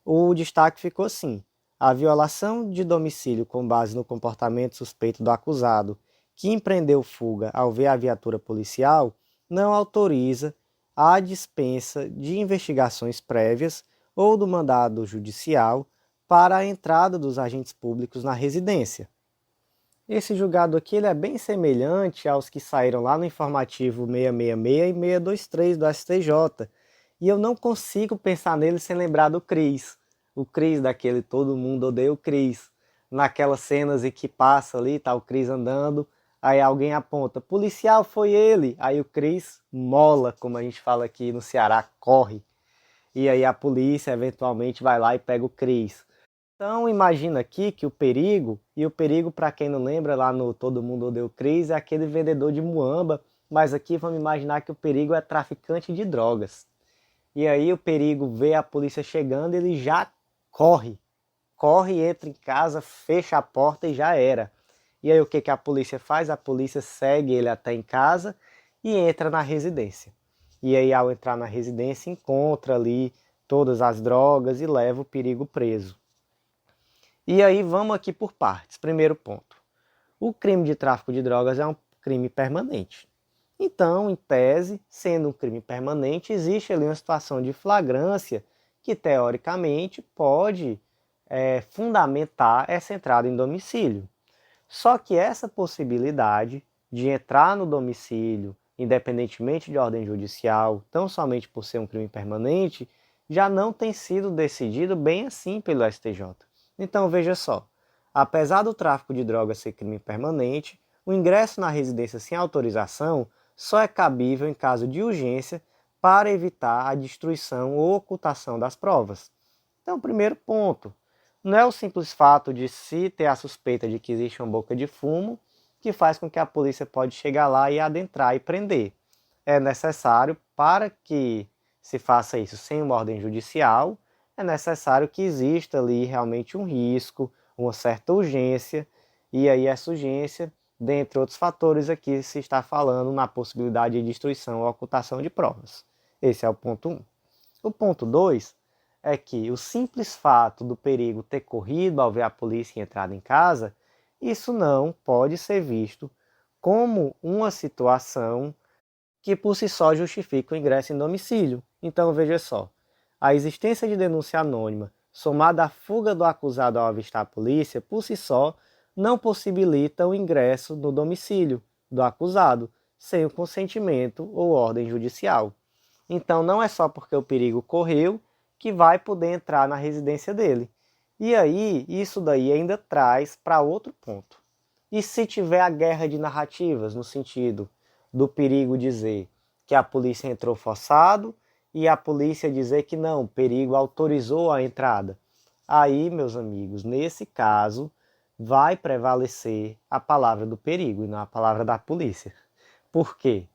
O destaque ficou assim: a violação de domicílio com base no comportamento suspeito do acusado, que empreendeu fuga ao ver a viatura policial, não autoriza a dispensa de investigações prévias ou do mandado judicial para a entrada dos agentes públicos na residência. Esse julgado aqui ele é bem semelhante aos que saíram lá no informativo 666 e 623 do STJ. E eu não consigo pensar nele sem lembrar do Cris. O Cris daquele Todo Mundo Odeia o Cris. Naquelas cenas em que passa ali, tá o Cris andando, aí alguém aponta, policial, foi ele. Aí o Cris mola, como a gente fala aqui no Ceará, corre. E aí a polícia eventualmente vai lá e pega o Cris. Então imagina aqui que o perigo para quem não lembra lá no Todo Mundo Odeia o Cris, é aquele vendedor de muamba, mas aqui vamos imaginar que o perigo é traficante de drogas. E aí o perigo vê a polícia chegando, ele já corre. Corre, entra em casa, fecha a porta e já era. E aí o que a polícia faz? A polícia segue ele até em casa e entra na residência. E aí ao entrar na residência encontra ali todas as drogas e leva o perigo preso. E aí vamos aqui por partes. Primeiro ponto. O crime de tráfico de drogas é um crime permanente. Então, em tese, sendo um crime permanente, existe ali uma situação de flagrância que, teoricamente, pode fundamentar essa entrada em domicílio. Só que essa possibilidade de entrar no domicílio, independentemente de ordem judicial, tão somente por ser um crime permanente, já não tem sido decidido bem assim pelo STJ. Então, veja só, apesar do tráfico de drogas ser crime permanente, o ingresso na residência sem autorização só é cabível em caso de urgência para evitar a destruição ou ocultação das provas. Então, primeiro ponto, não é o simples fato de se ter a suspeita de que existe uma boca de fumo que faz com que a polícia pode chegar lá e adentrar e prender. É necessário, para que se faça isso sem uma ordem judicial, é necessário que exista ali realmente um risco, uma certa urgência, e aí essa urgência, dentre outros fatores, aqui se está falando na possibilidade de destruição ou ocultação de provas. Esse é o ponto 1. O ponto 2 é que o simples fato do perigo ter corrido ao ver a polícia entrado em casa, isso não pode ser visto como uma situação que por si só justifica o ingresso em domicílio. Então veja só, a existência de denúncia anônima, somada à fuga do acusado ao avistar a polícia, por si só, não possibilita o ingresso no domicílio do acusado, sem o consentimento ou ordem judicial. Então não é só porque o perigo correu que vai poder entrar na residência dele. E aí, isso daí ainda traz para outro ponto. E se tiver a guerra de narrativas, no sentido do perigo dizer que a polícia entrou forçado e a polícia dizer que não, o perigo autorizou a entrada. Aí, meus amigos, nesse caso, vai prevalecer a palavra do perigo e não a palavra da polícia. Por quê?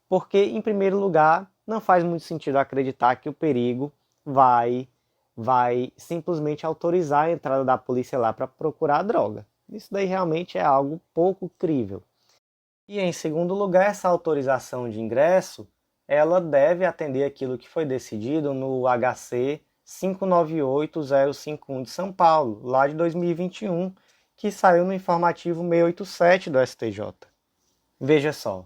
Porque, em primeiro lugar, não faz muito sentido acreditar que o perigo vai simplesmente autorizar a entrada da polícia lá para procurar a droga. Isso daí realmente é algo pouco crível. E em segundo lugar, essa autorização de ingresso, ela deve atender aquilo que foi decidido no HC 598051 de São Paulo, lá de 2021, que saiu no informativo 687 do STJ. Veja só,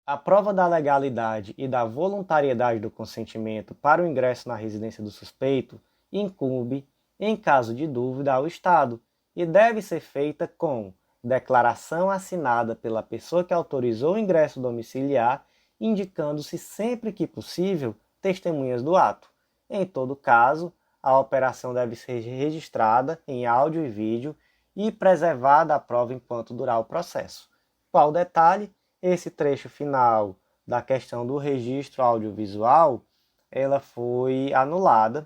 a prova da legalidade e da voluntariedade do consentimento para o ingresso na residência do suspeito incumbe, em caso de dúvida, ao Estado e deve ser feita com declaração assinada pela pessoa que autorizou o ingresso domiciliar, indicando-se sempre que possível testemunhas do ato. Em todo caso, a operação deve ser registrada em áudio e vídeo e preservada a prova enquanto durar o processo. Qual o detalhe? Esse trecho final da questão do registro audiovisual, ela foi anulada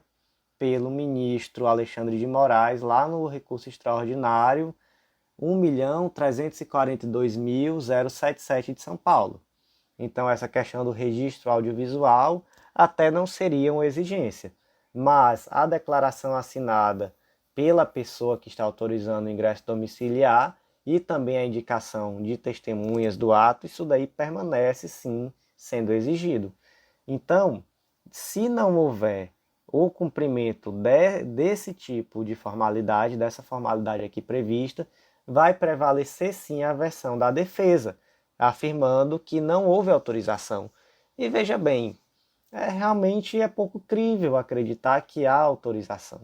pelo ministro Alexandre de Moraes lá no recurso extraordinário 1.342.077 de São Paulo. Então essa questão do registro audiovisual até não seria uma exigência, mas a declaração assinada pela pessoa que está autorizando o ingresso domiciliar e também a indicação de testemunhas do ato, isso daí permanece sim sendo exigido. Então, se não houver o cumprimento desse tipo de formalidade, dessa formalidade aqui prevista, vai prevalecer sim a versão da defesa, afirmando que não houve autorização. E veja bem, realmente é pouco crível acreditar que há autorização.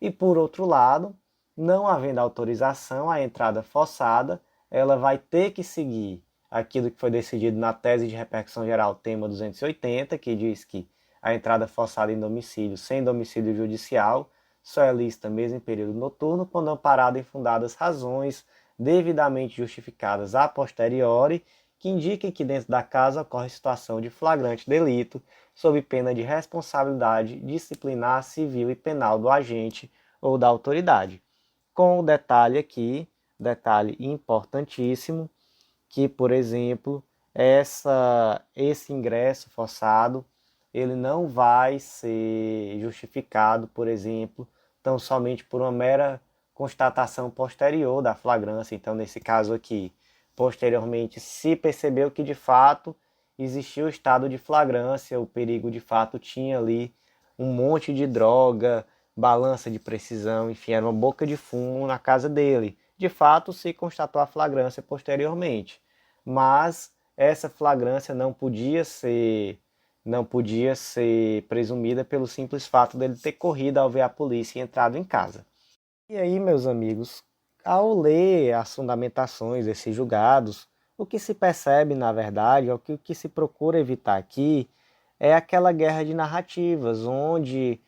E por outro lado, não havendo autorização, a entrada forçada, ela vai ter que seguir aquilo que foi decidido na tese de repercussão geral, tema 280, que diz que a entrada forçada em domicílio sem domicílio judicial só é lícita mesmo em período noturno, quando amparada em fundadas razões devidamente justificadas a posteriori, que indiquem que dentro da casa ocorre situação de flagrante delito, sob pena de responsabilidade disciplinar civil e penal do agente ou da autoridade. Com o detalhe aqui, detalhe importantíssimo, que, por exemplo, esse ingresso forçado, ele não vai ser justificado, por exemplo, tão somente por uma mera constatação posterior da flagrância. Então, nesse caso aqui, posteriormente, se percebeu que de fato existia o estado de flagrância, o perigo de fato tinha ali um monte de droga, balança de precisão, enfim, era uma boca de fumo na casa dele. De fato, se constatou a flagrância posteriormente, mas essa flagrância não podia ser presumida pelo simples fato dele ter corrido ao ver a polícia e entrado em casa. E aí, meus amigos, ao ler as fundamentações desses julgados, o que se percebe, na verdade, o que se procura evitar aqui, é aquela guerra de narrativas, onde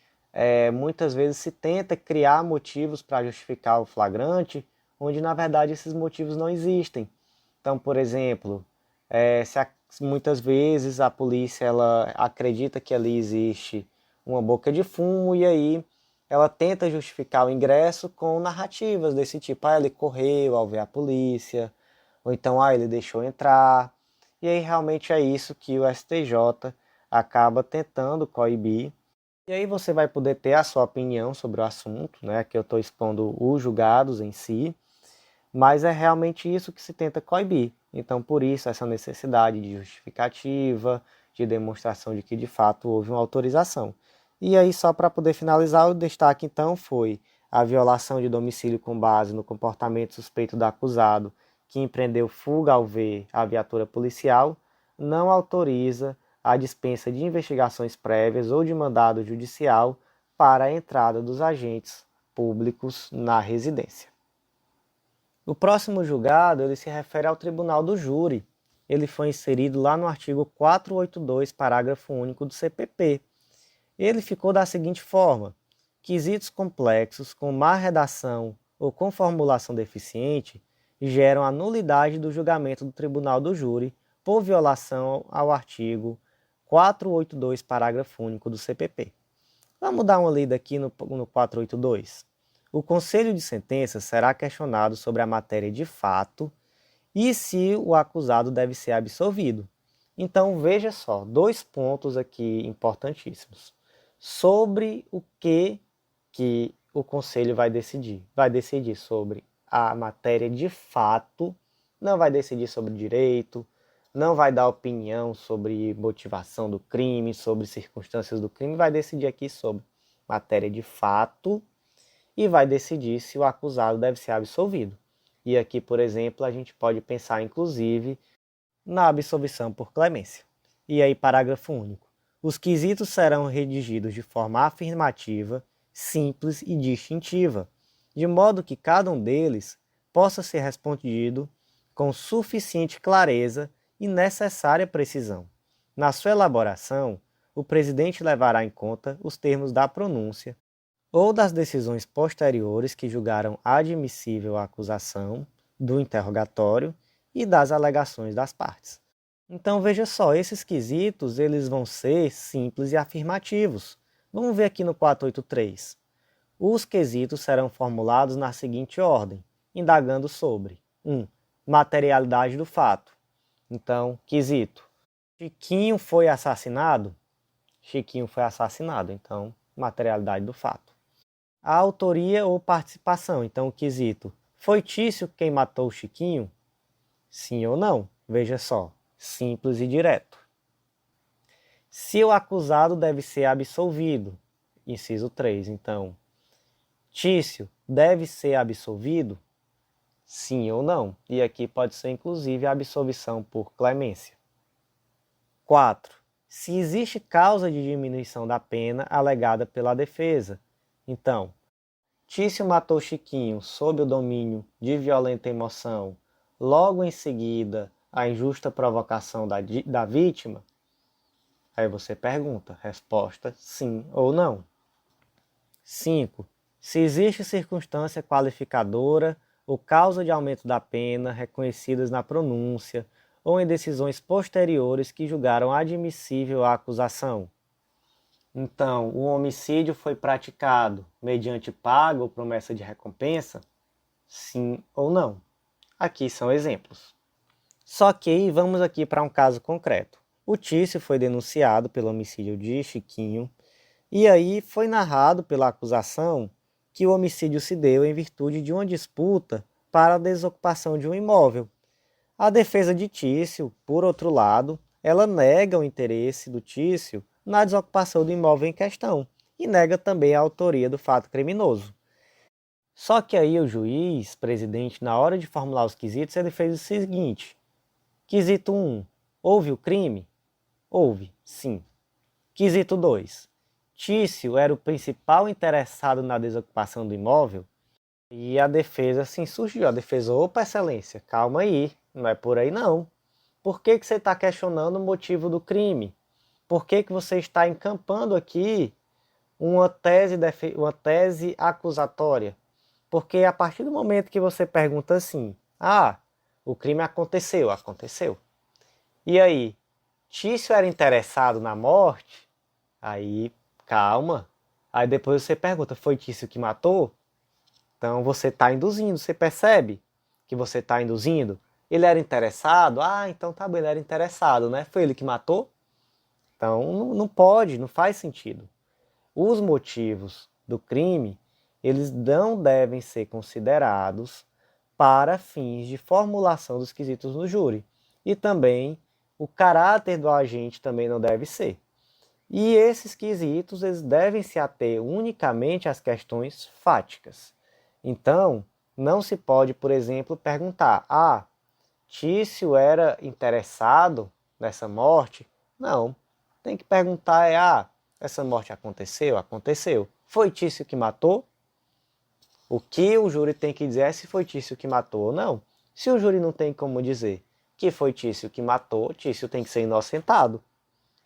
muitas vezes se tenta criar motivos para justificar o flagrante, onde na verdade esses motivos não existem. Então, por exemplo, muitas vezes a polícia ela acredita que ali existe uma boca de fumo e aí ela tenta justificar o ingresso com narrativas desse tipo. Ah, ele correu ao ver a polícia, ou então, ele deixou entrar. E aí realmente é isso que o STJ acaba tentando coibir. E aí você vai poder ter a sua opinião sobre o assunto, né? Que eu estou expondo os julgados em si, mas é realmente isso que se tenta coibir. Então, por isso, essa necessidade de justificativa, de demonstração de que de fato houve uma autorização. E aí, só para poder finalizar, o destaque então foi a violação de domicílio com base no comportamento suspeito do acusado, que empreendeu fuga ao ver a viatura policial, não autoriza a dispensa de investigações prévias ou de mandado judicial para a entrada dos agentes públicos na residência. O próximo julgado ele se refere ao Tribunal do Júri. Ele foi inserido lá no artigo 482, parágrafo único do CPP. Ele ficou da seguinte forma: quesitos complexos com má redação ou com formulação deficiente geram a nulidade do julgamento do Tribunal do Júri por violação ao artigo 482, parágrafo único do CPP. Vamos dar uma lida aqui no 482. o conselho de sentença será questionado sobre a matéria de fato e se o acusado deve ser absolvido. Então, veja só, dois pontos aqui importantíssimos. Sobre o que o conselho vai decidir. Vai decidir sobre a matéria de fato, não vai decidir sobre direito, não vai dar opinião sobre motivação do crime, sobre circunstâncias do crime, vai decidir aqui sobre matéria de fato e vai decidir se o acusado deve ser absolvido. E aqui, por exemplo, a gente pode pensar, inclusive, na absolvição por clemência. E aí, parágrafo único. Os quesitos serão redigidos de forma afirmativa, simples e distintiva, de modo que cada um deles possa ser respondido com suficiente clareza e necessária precisão. Na sua elaboração, o presidente levará em conta os termos da pronúncia ou das decisões posteriores que julgaram admissível a acusação, do interrogatório e das alegações das partes. Então veja só, esses quesitos eles vão ser simples e afirmativos. Vamos ver aqui no 483. Os quesitos serão formulados na seguinte ordem, indagando sobre 1. Materialidade do fato. Então, quesito. Chiquinho foi assassinado? Chiquinho foi assassinado, então, materialidade do fato. A autoria ou participação, então, o quesito. Foi Tício quem matou o Chiquinho? Sim ou não? Veja só, simples e direto. Se o acusado deve ser absolvido, inciso 3, então, Tício deve ser absolvido? Sim ou não? E aqui pode ser inclusive a absolvição por clemência. 4. Se existe causa de diminuição da pena alegada pela defesa. Então, Tício matou Chiquinho sob o domínio de violenta emoção, logo em seguida a injusta provocação da vítima? Aí você pergunta, resposta sim ou não. 5. Se existe circunstância qualificadora ou causa de aumento da pena reconhecidas na pronúncia ou em decisões posteriores que julgaram admissível a acusação. Então, o homicídio foi praticado mediante pago ou promessa de recompensa? Sim ou não? Aqui são exemplos. Só que vamos aqui para um caso concreto. O Tício foi denunciado pelo homicídio de Chiquinho e aí foi narrado pela acusação que o homicídio se deu em virtude de uma disputa para a desocupação de um imóvel. A defesa de Tício, por outro lado, ela nega o interesse do Tício na desocupação do imóvel em questão e nega também a autoria do fato criminoso. Só que aí o juiz, presidente, na hora de formular os quesitos, ele fez o seguinte. Quesito 1. Houve o crime? Houve, sim. Quesito 2. Tício era o principal interessado na desocupação do imóvel? E a defesa assim surgiu. A defesa, opa, excelência, calma aí, não é por aí não. Por que você está questionando o motivo do crime? Por que você está encampando aqui uma tese acusatória? Porque a partir do momento que você pergunta assim, o crime aconteceu, aconteceu. E aí, Tício era interessado na morte? Aí, calma. Aí depois você pergunta, foi Tício que matou? Então você está induzindo, você percebe que você está induzindo? Ele era interessado? Então tá bom, ele era interessado, né? Foi ele que matou? Então não pode, não faz sentido. Os motivos do crime, eles não devem ser considerados para fins de formulação dos quesitos no júri. E também o caráter do agente também não deve ser. E esses quesitos eles devem se ater unicamente às questões fáticas. Então, não se pode, por exemplo, perguntar, Tício era interessado nessa morte? Não. Tem que perguntar, essa morte aconteceu? Aconteceu. Foi Tício que matou? O que o júri tem que dizer é se foi Tício que matou ou não. Se o júri não tem como dizer que foi Tício que matou, Tício tem que ser inocentado.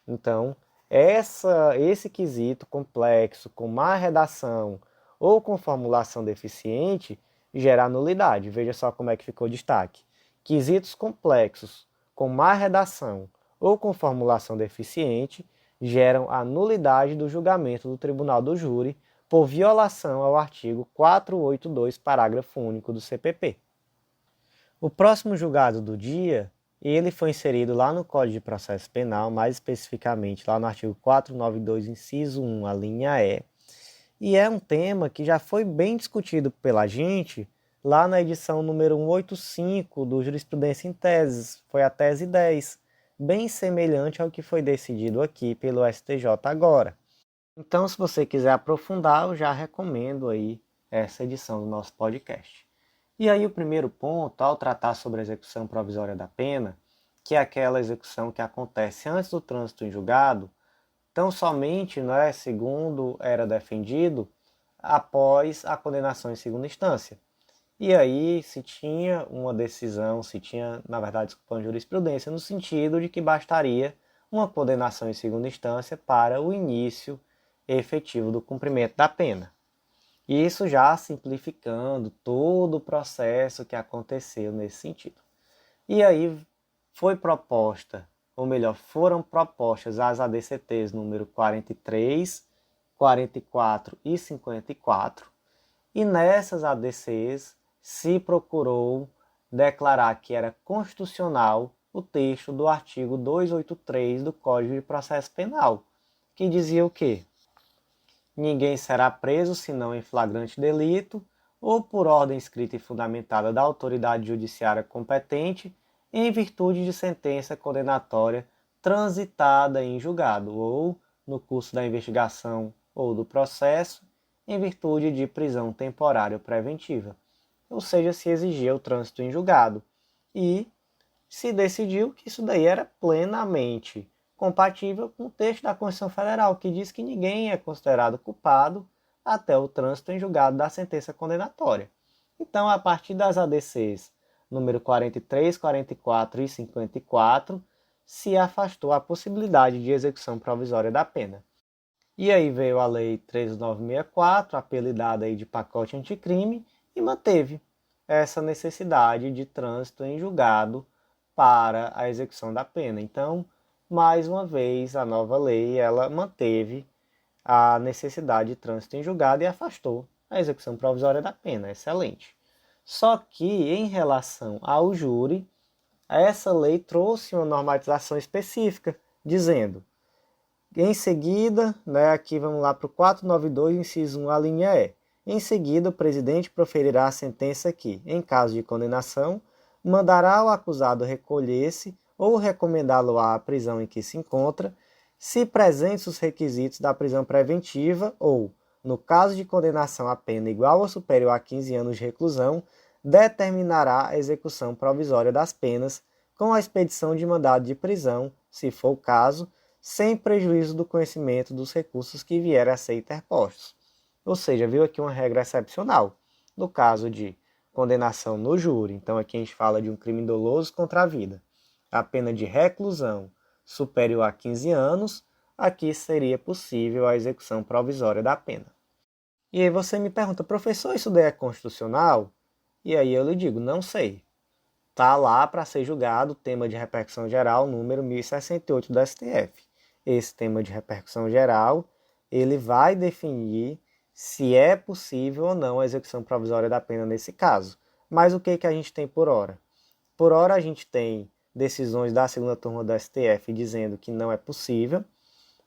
Então, esse quesito complexo, com má redação ou com formulação deficiente, gera nulidade. Veja só como é que ficou o destaque. Quesitos complexos, com má redação ou com formulação deficiente, geram a nulidade do julgamento do tribunal do júri por violação ao artigo 482, parágrafo único do CPP. O próximo julgado do dia, ele foi inserido lá no Código de Processo Penal, mais especificamente lá no artigo 492, inciso 1, a linha E. E é um tema que já foi bem discutido pela gente lá na edição número 185 do Jurisprudência em Teses, foi a tese 10, bem semelhante ao que foi decidido aqui pelo STJ agora. Então, se você quiser aprofundar, eu já recomendo aí essa edição do nosso podcast. E aí o primeiro ponto, ao tratar sobre a execução provisória da pena, que é aquela execução que acontece antes do trânsito em julgado, tão somente, segundo era defendido, após a condenação em segunda instância. E aí se tinha uma decisão, na verdade, uma jurisprudência, no sentido de que bastaria uma condenação em segunda instância para o início efetivo do cumprimento da pena. Isso já simplificando todo o processo que aconteceu nesse sentido. E aí foi proposta, ou melhor, foram propostas as ADCTs número 43, 44 e 54, e nessas ADCs se procurou declarar que era constitucional o texto do artigo 283 do Código de Processo Penal, que dizia o quê? Ninguém será preso senão em flagrante delito ou por ordem escrita e fundamentada da autoridade judiciária competente em virtude de sentença condenatória transitada em julgado ou no curso da investigação ou do processo em virtude de prisão temporária preventiva. Ou seja, se exigia o trânsito em julgado e se decidiu que isso daí era plenamente compatível com o texto da Constituição Federal, que diz que ninguém é considerado culpado até o trânsito em julgado da sentença condenatória. Então, a partir das ADCs número 43, 44 e 54, se afastou a possibilidade de execução provisória da pena. E aí veio a Lei 13964, apelidada aí de pacote anticrime, e manteve essa necessidade de trânsito em julgado para a execução da pena. Então, mais uma vez, a nova lei ela manteve a necessidade de trânsito em julgado e afastou a execução provisória da pena. Excelente. Só que, em relação ao júri, essa lei trouxe uma normatização específica, dizendo, em seguida, aqui vamos lá para o 492, inciso 1, a linha E. Em seguida, o presidente proferirá a sentença que, em caso de condenação, mandará o acusado recolher-se ou recomendá-lo à prisão em que se encontra, se presentes os requisitos da prisão preventiva ou, no caso de condenação a pena igual ou superior a 15 anos de reclusão, determinará a execução provisória das penas com a expedição de mandado de prisão, se for o caso, sem prejuízo do conhecimento dos recursos que vierem a ser interpostos. Ou seja, viu aqui uma regra excepcional. No caso de condenação no júri, então aqui a gente fala de um crime doloso contra a vida, a pena de reclusão superior a 15 anos, aqui seria possível a execução provisória da pena. E aí você me pergunta, professor, isso daí é constitucional? E aí eu lhe digo, não sei. Está lá para ser julgado o tema de repercussão geral número 1068 do STF. Esse tema de repercussão geral, ele vai definir se é possível ou não a execução provisória da pena nesse caso. Mas o que a gente tem por hora? Por hora a gente tem decisões da segunda turma do STF dizendo que não é possível.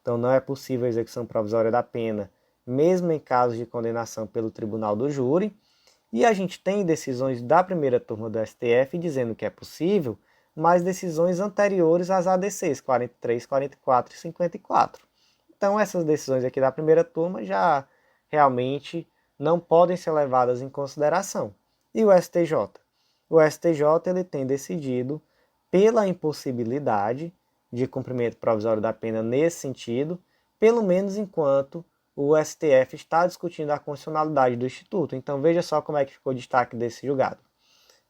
Então não é possível a execução provisória da pena, mesmo em casos de condenação pelo tribunal do júri. E a gente tem decisões da primeira turma do STF dizendo que é possível, mas decisões anteriores às ADCs 43, 44 e 54. Então essas decisões aqui da primeira turma já realmente não podem ser levadas em consideração. E o STJ? O STJ ele tem decidido pela impossibilidade de cumprimento provisório da pena nesse sentido, pelo menos enquanto o STF está discutindo a constitucionalidade do Instituto. Então veja só como é que ficou o destaque desse julgado.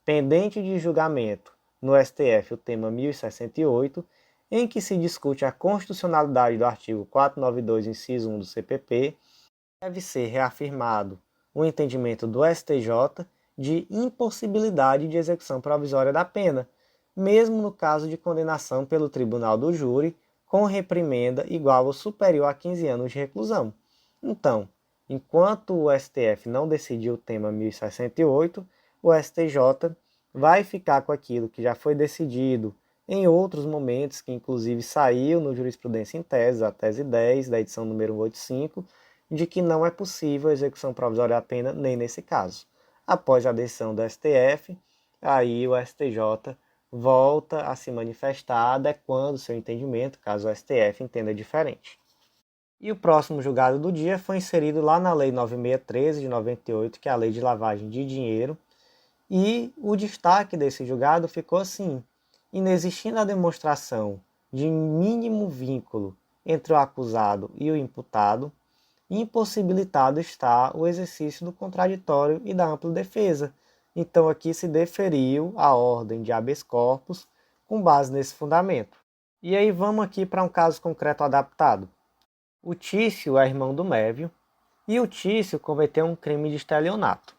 Pendente de julgamento no STF o tema 1068, em que se discute a constitucionalidade do artigo 492, inciso 1 do CPP, deve ser reafirmado o entendimento do STJ de impossibilidade de execução provisória da pena, mesmo no caso de condenação pelo tribunal do júri com reprimenda igual ou superior a 15 anos de reclusão. Então, Enquanto o STF não decidiu o tema 1068, o STJ vai ficar com aquilo que já foi decidido em outros momentos, que inclusive saiu no Jurisprudência em Tese, a tese 10 da edição número 185, de que não é possível a execução provisória da pena nem nesse caso. Após a decisão do STF, aí o STJ volta a se manifestar adequando seu entendimento, caso o STF entenda diferente. E o próximo julgado do dia foi inserido lá na Lei 9613 de 98, que é a Lei de Lavagem de Dinheiro, e o destaque desse julgado ficou assim: inexistindo a demonstração de mínimo vínculo entre o acusado e o imputado, impossibilitado está o exercício do contraditório e da ampla defesa. Então aqui se deferiu a ordem de habeas corpus com base nesse fundamento. E aí vamos aqui para um caso concreto adaptado. O Tício é irmão do Mévio e o Tício cometeu um crime de estelionato.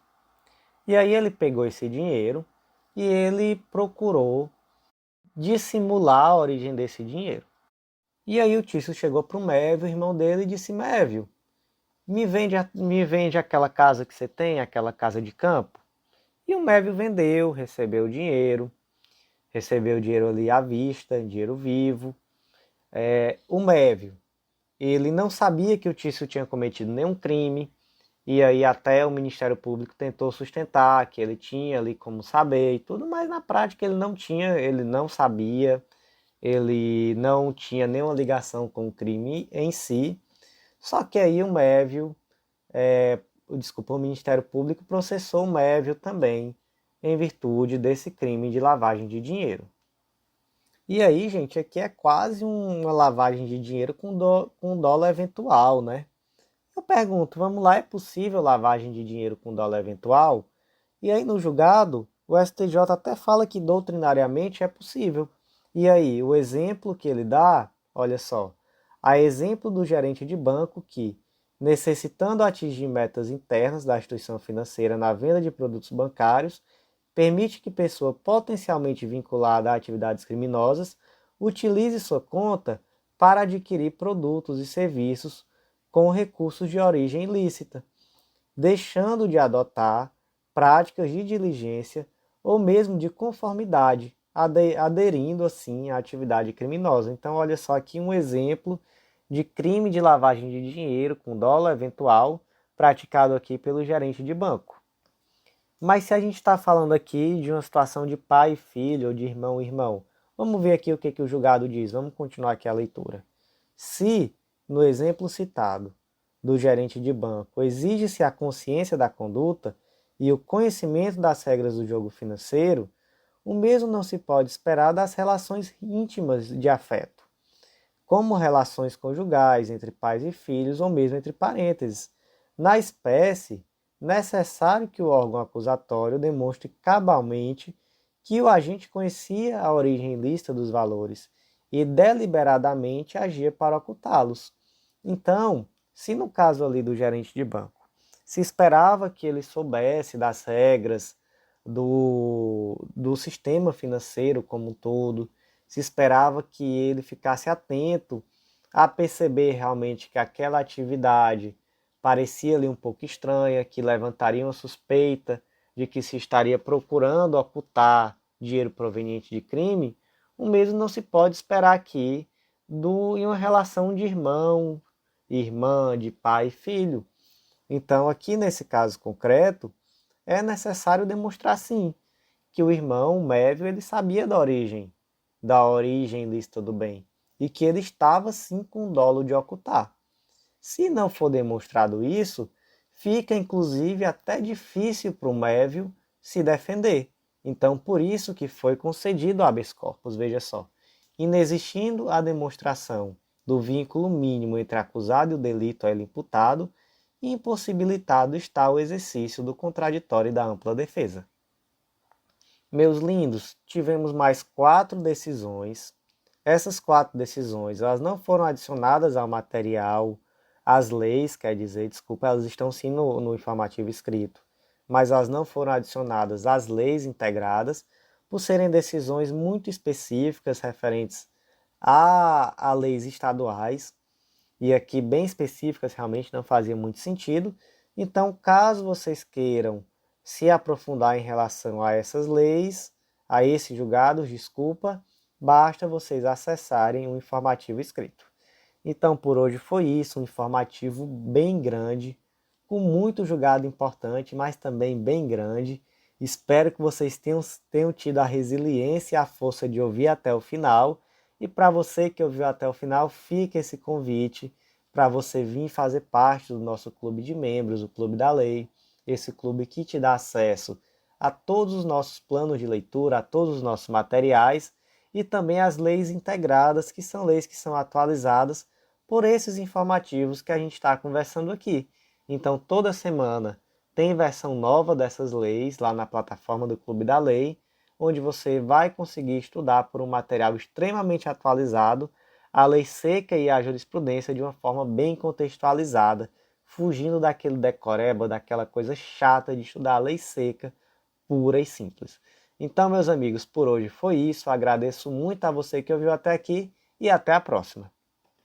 E aí ele pegou esse dinheiro e ele procurou dissimular a origem desse dinheiro. E aí o Tício chegou para o Mévio, irmão dele, e disse: Mévio, me vende aquela casa que você tem, aquela casa de campo. E o Mévio vendeu, recebeu o dinheiro ali à vista, dinheiro vivo. O Mévio, ele não sabia que o Tício tinha cometido nenhum crime, e aí até o Ministério Público tentou sustentar que ele tinha ali como saber e tudo, mas na prática ele não tinha, ele não sabia, ele não tinha nenhuma ligação com o crime em si. Só que aí o Mévio, o Ministério Público processou o Mévio também em virtude desse crime de lavagem de dinheiro. E aí, gente, aqui é quase uma lavagem de dinheiro com dólar eventual, né? Eu pergunto, vamos lá, é possível lavagem de dinheiro com dólar eventual? E aí no julgado, o STJ até fala que doutrinariamente é possível. E aí, o exemplo que ele dá, olha só, a exemplo do gerente de banco que, necessitando atingir metas internas da instituição financeira na venda de produtos bancários, permite que pessoa potencialmente vinculada a atividades criminosas utilize sua conta para adquirir produtos e serviços com recursos de origem ilícita, deixando de adotar práticas de diligência ou mesmo de conformidade, aderindo assim à atividade criminosa. Então, olha só aqui um exemplo de crime de lavagem de dinheiro com dólar eventual praticado aqui pelo gerente de banco. Mas se a gente está falando aqui de uma situação de pai e filho ou de irmão e irmão, vamos ver aqui o que o julgado diz. Vamos continuar aqui a leitura. Se, no exemplo citado do gerente de banco, exige-se a consciência da conduta e o conhecimento das regras do jogo financeiro, o mesmo não se pode esperar das relações íntimas de afeto, como relações conjugais entre pais e filhos ou mesmo entre parênteses. Na espécie, necessário que o órgão acusatório demonstre cabalmente que o agente conhecia a origem ilícita dos valores e deliberadamente agia para ocultá-los. Então, se no caso ali do gerente de banco, se esperava que ele soubesse das regras do sistema financeiro como um todo, se esperava que ele ficasse atento a perceber realmente que aquela atividade parecia ali um pouco estranha, que levantaria uma suspeita de que se estaria procurando ocultar dinheiro proveniente de crime, o mesmo não se pode esperar aqui em uma relação de irmão, irmã, de pai e filho. Então, aqui nesse caso concreto, é necessário demonstrar sim que o irmão, o Mévio, ele sabia da origem ilícita do bem, e que ele estava sim com dolo de ocultar. Se não for demonstrado isso, fica inclusive até difícil para o Mévio se defender. Então, por isso que foi concedido o habeas corpus, veja só. Inexistindo a demonstração do vínculo mínimo entre acusado e o delito a ele imputado, impossibilitado está o exercício do contraditório e da ampla defesa. Meus lindos, tivemos mais 4 decisões. Essas 4 decisões, elas não foram adicionadas ao material, às leis, quer dizer, desculpa, elas estão sim no informativo escrito, mas elas não foram adicionadas às leis integradas, por serem decisões muito específicas referentes a leis estaduais. e aqui bem específicas realmente não fazia muito sentido. Então, caso vocês queiram se aprofundar em relação a essas leis, a esses julgados, desculpa, basta vocês acessarem o informativo escrito. Então, por hoje foi isso, um informativo bem grande, com muito julgado importante, mas também bem grande. Espero que vocês tenham tido a resiliência e a força de ouvir até o final. E para você que ouviu até o final, fica esse convite para você vir fazer parte do nosso clube de membros, o Clube da Lei. Esse clube que te dá acesso a todos os nossos planos de leitura, a todos os nossos materiais e também as leis integradas, que são leis que são atualizadas por esses informativos que a gente está conversando aqui. Então, toda semana tem versão nova dessas leis lá na plataforma do Clube da Lei, onde você vai conseguir estudar por um material extremamente atualizado a lei seca e a jurisprudência de uma forma bem contextualizada, fugindo daquele decoreba, daquela coisa chata de estudar a lei seca, pura e simples. Então, meus amigos, por hoje foi isso. Agradeço muito a você que ouviu até aqui e até a próxima.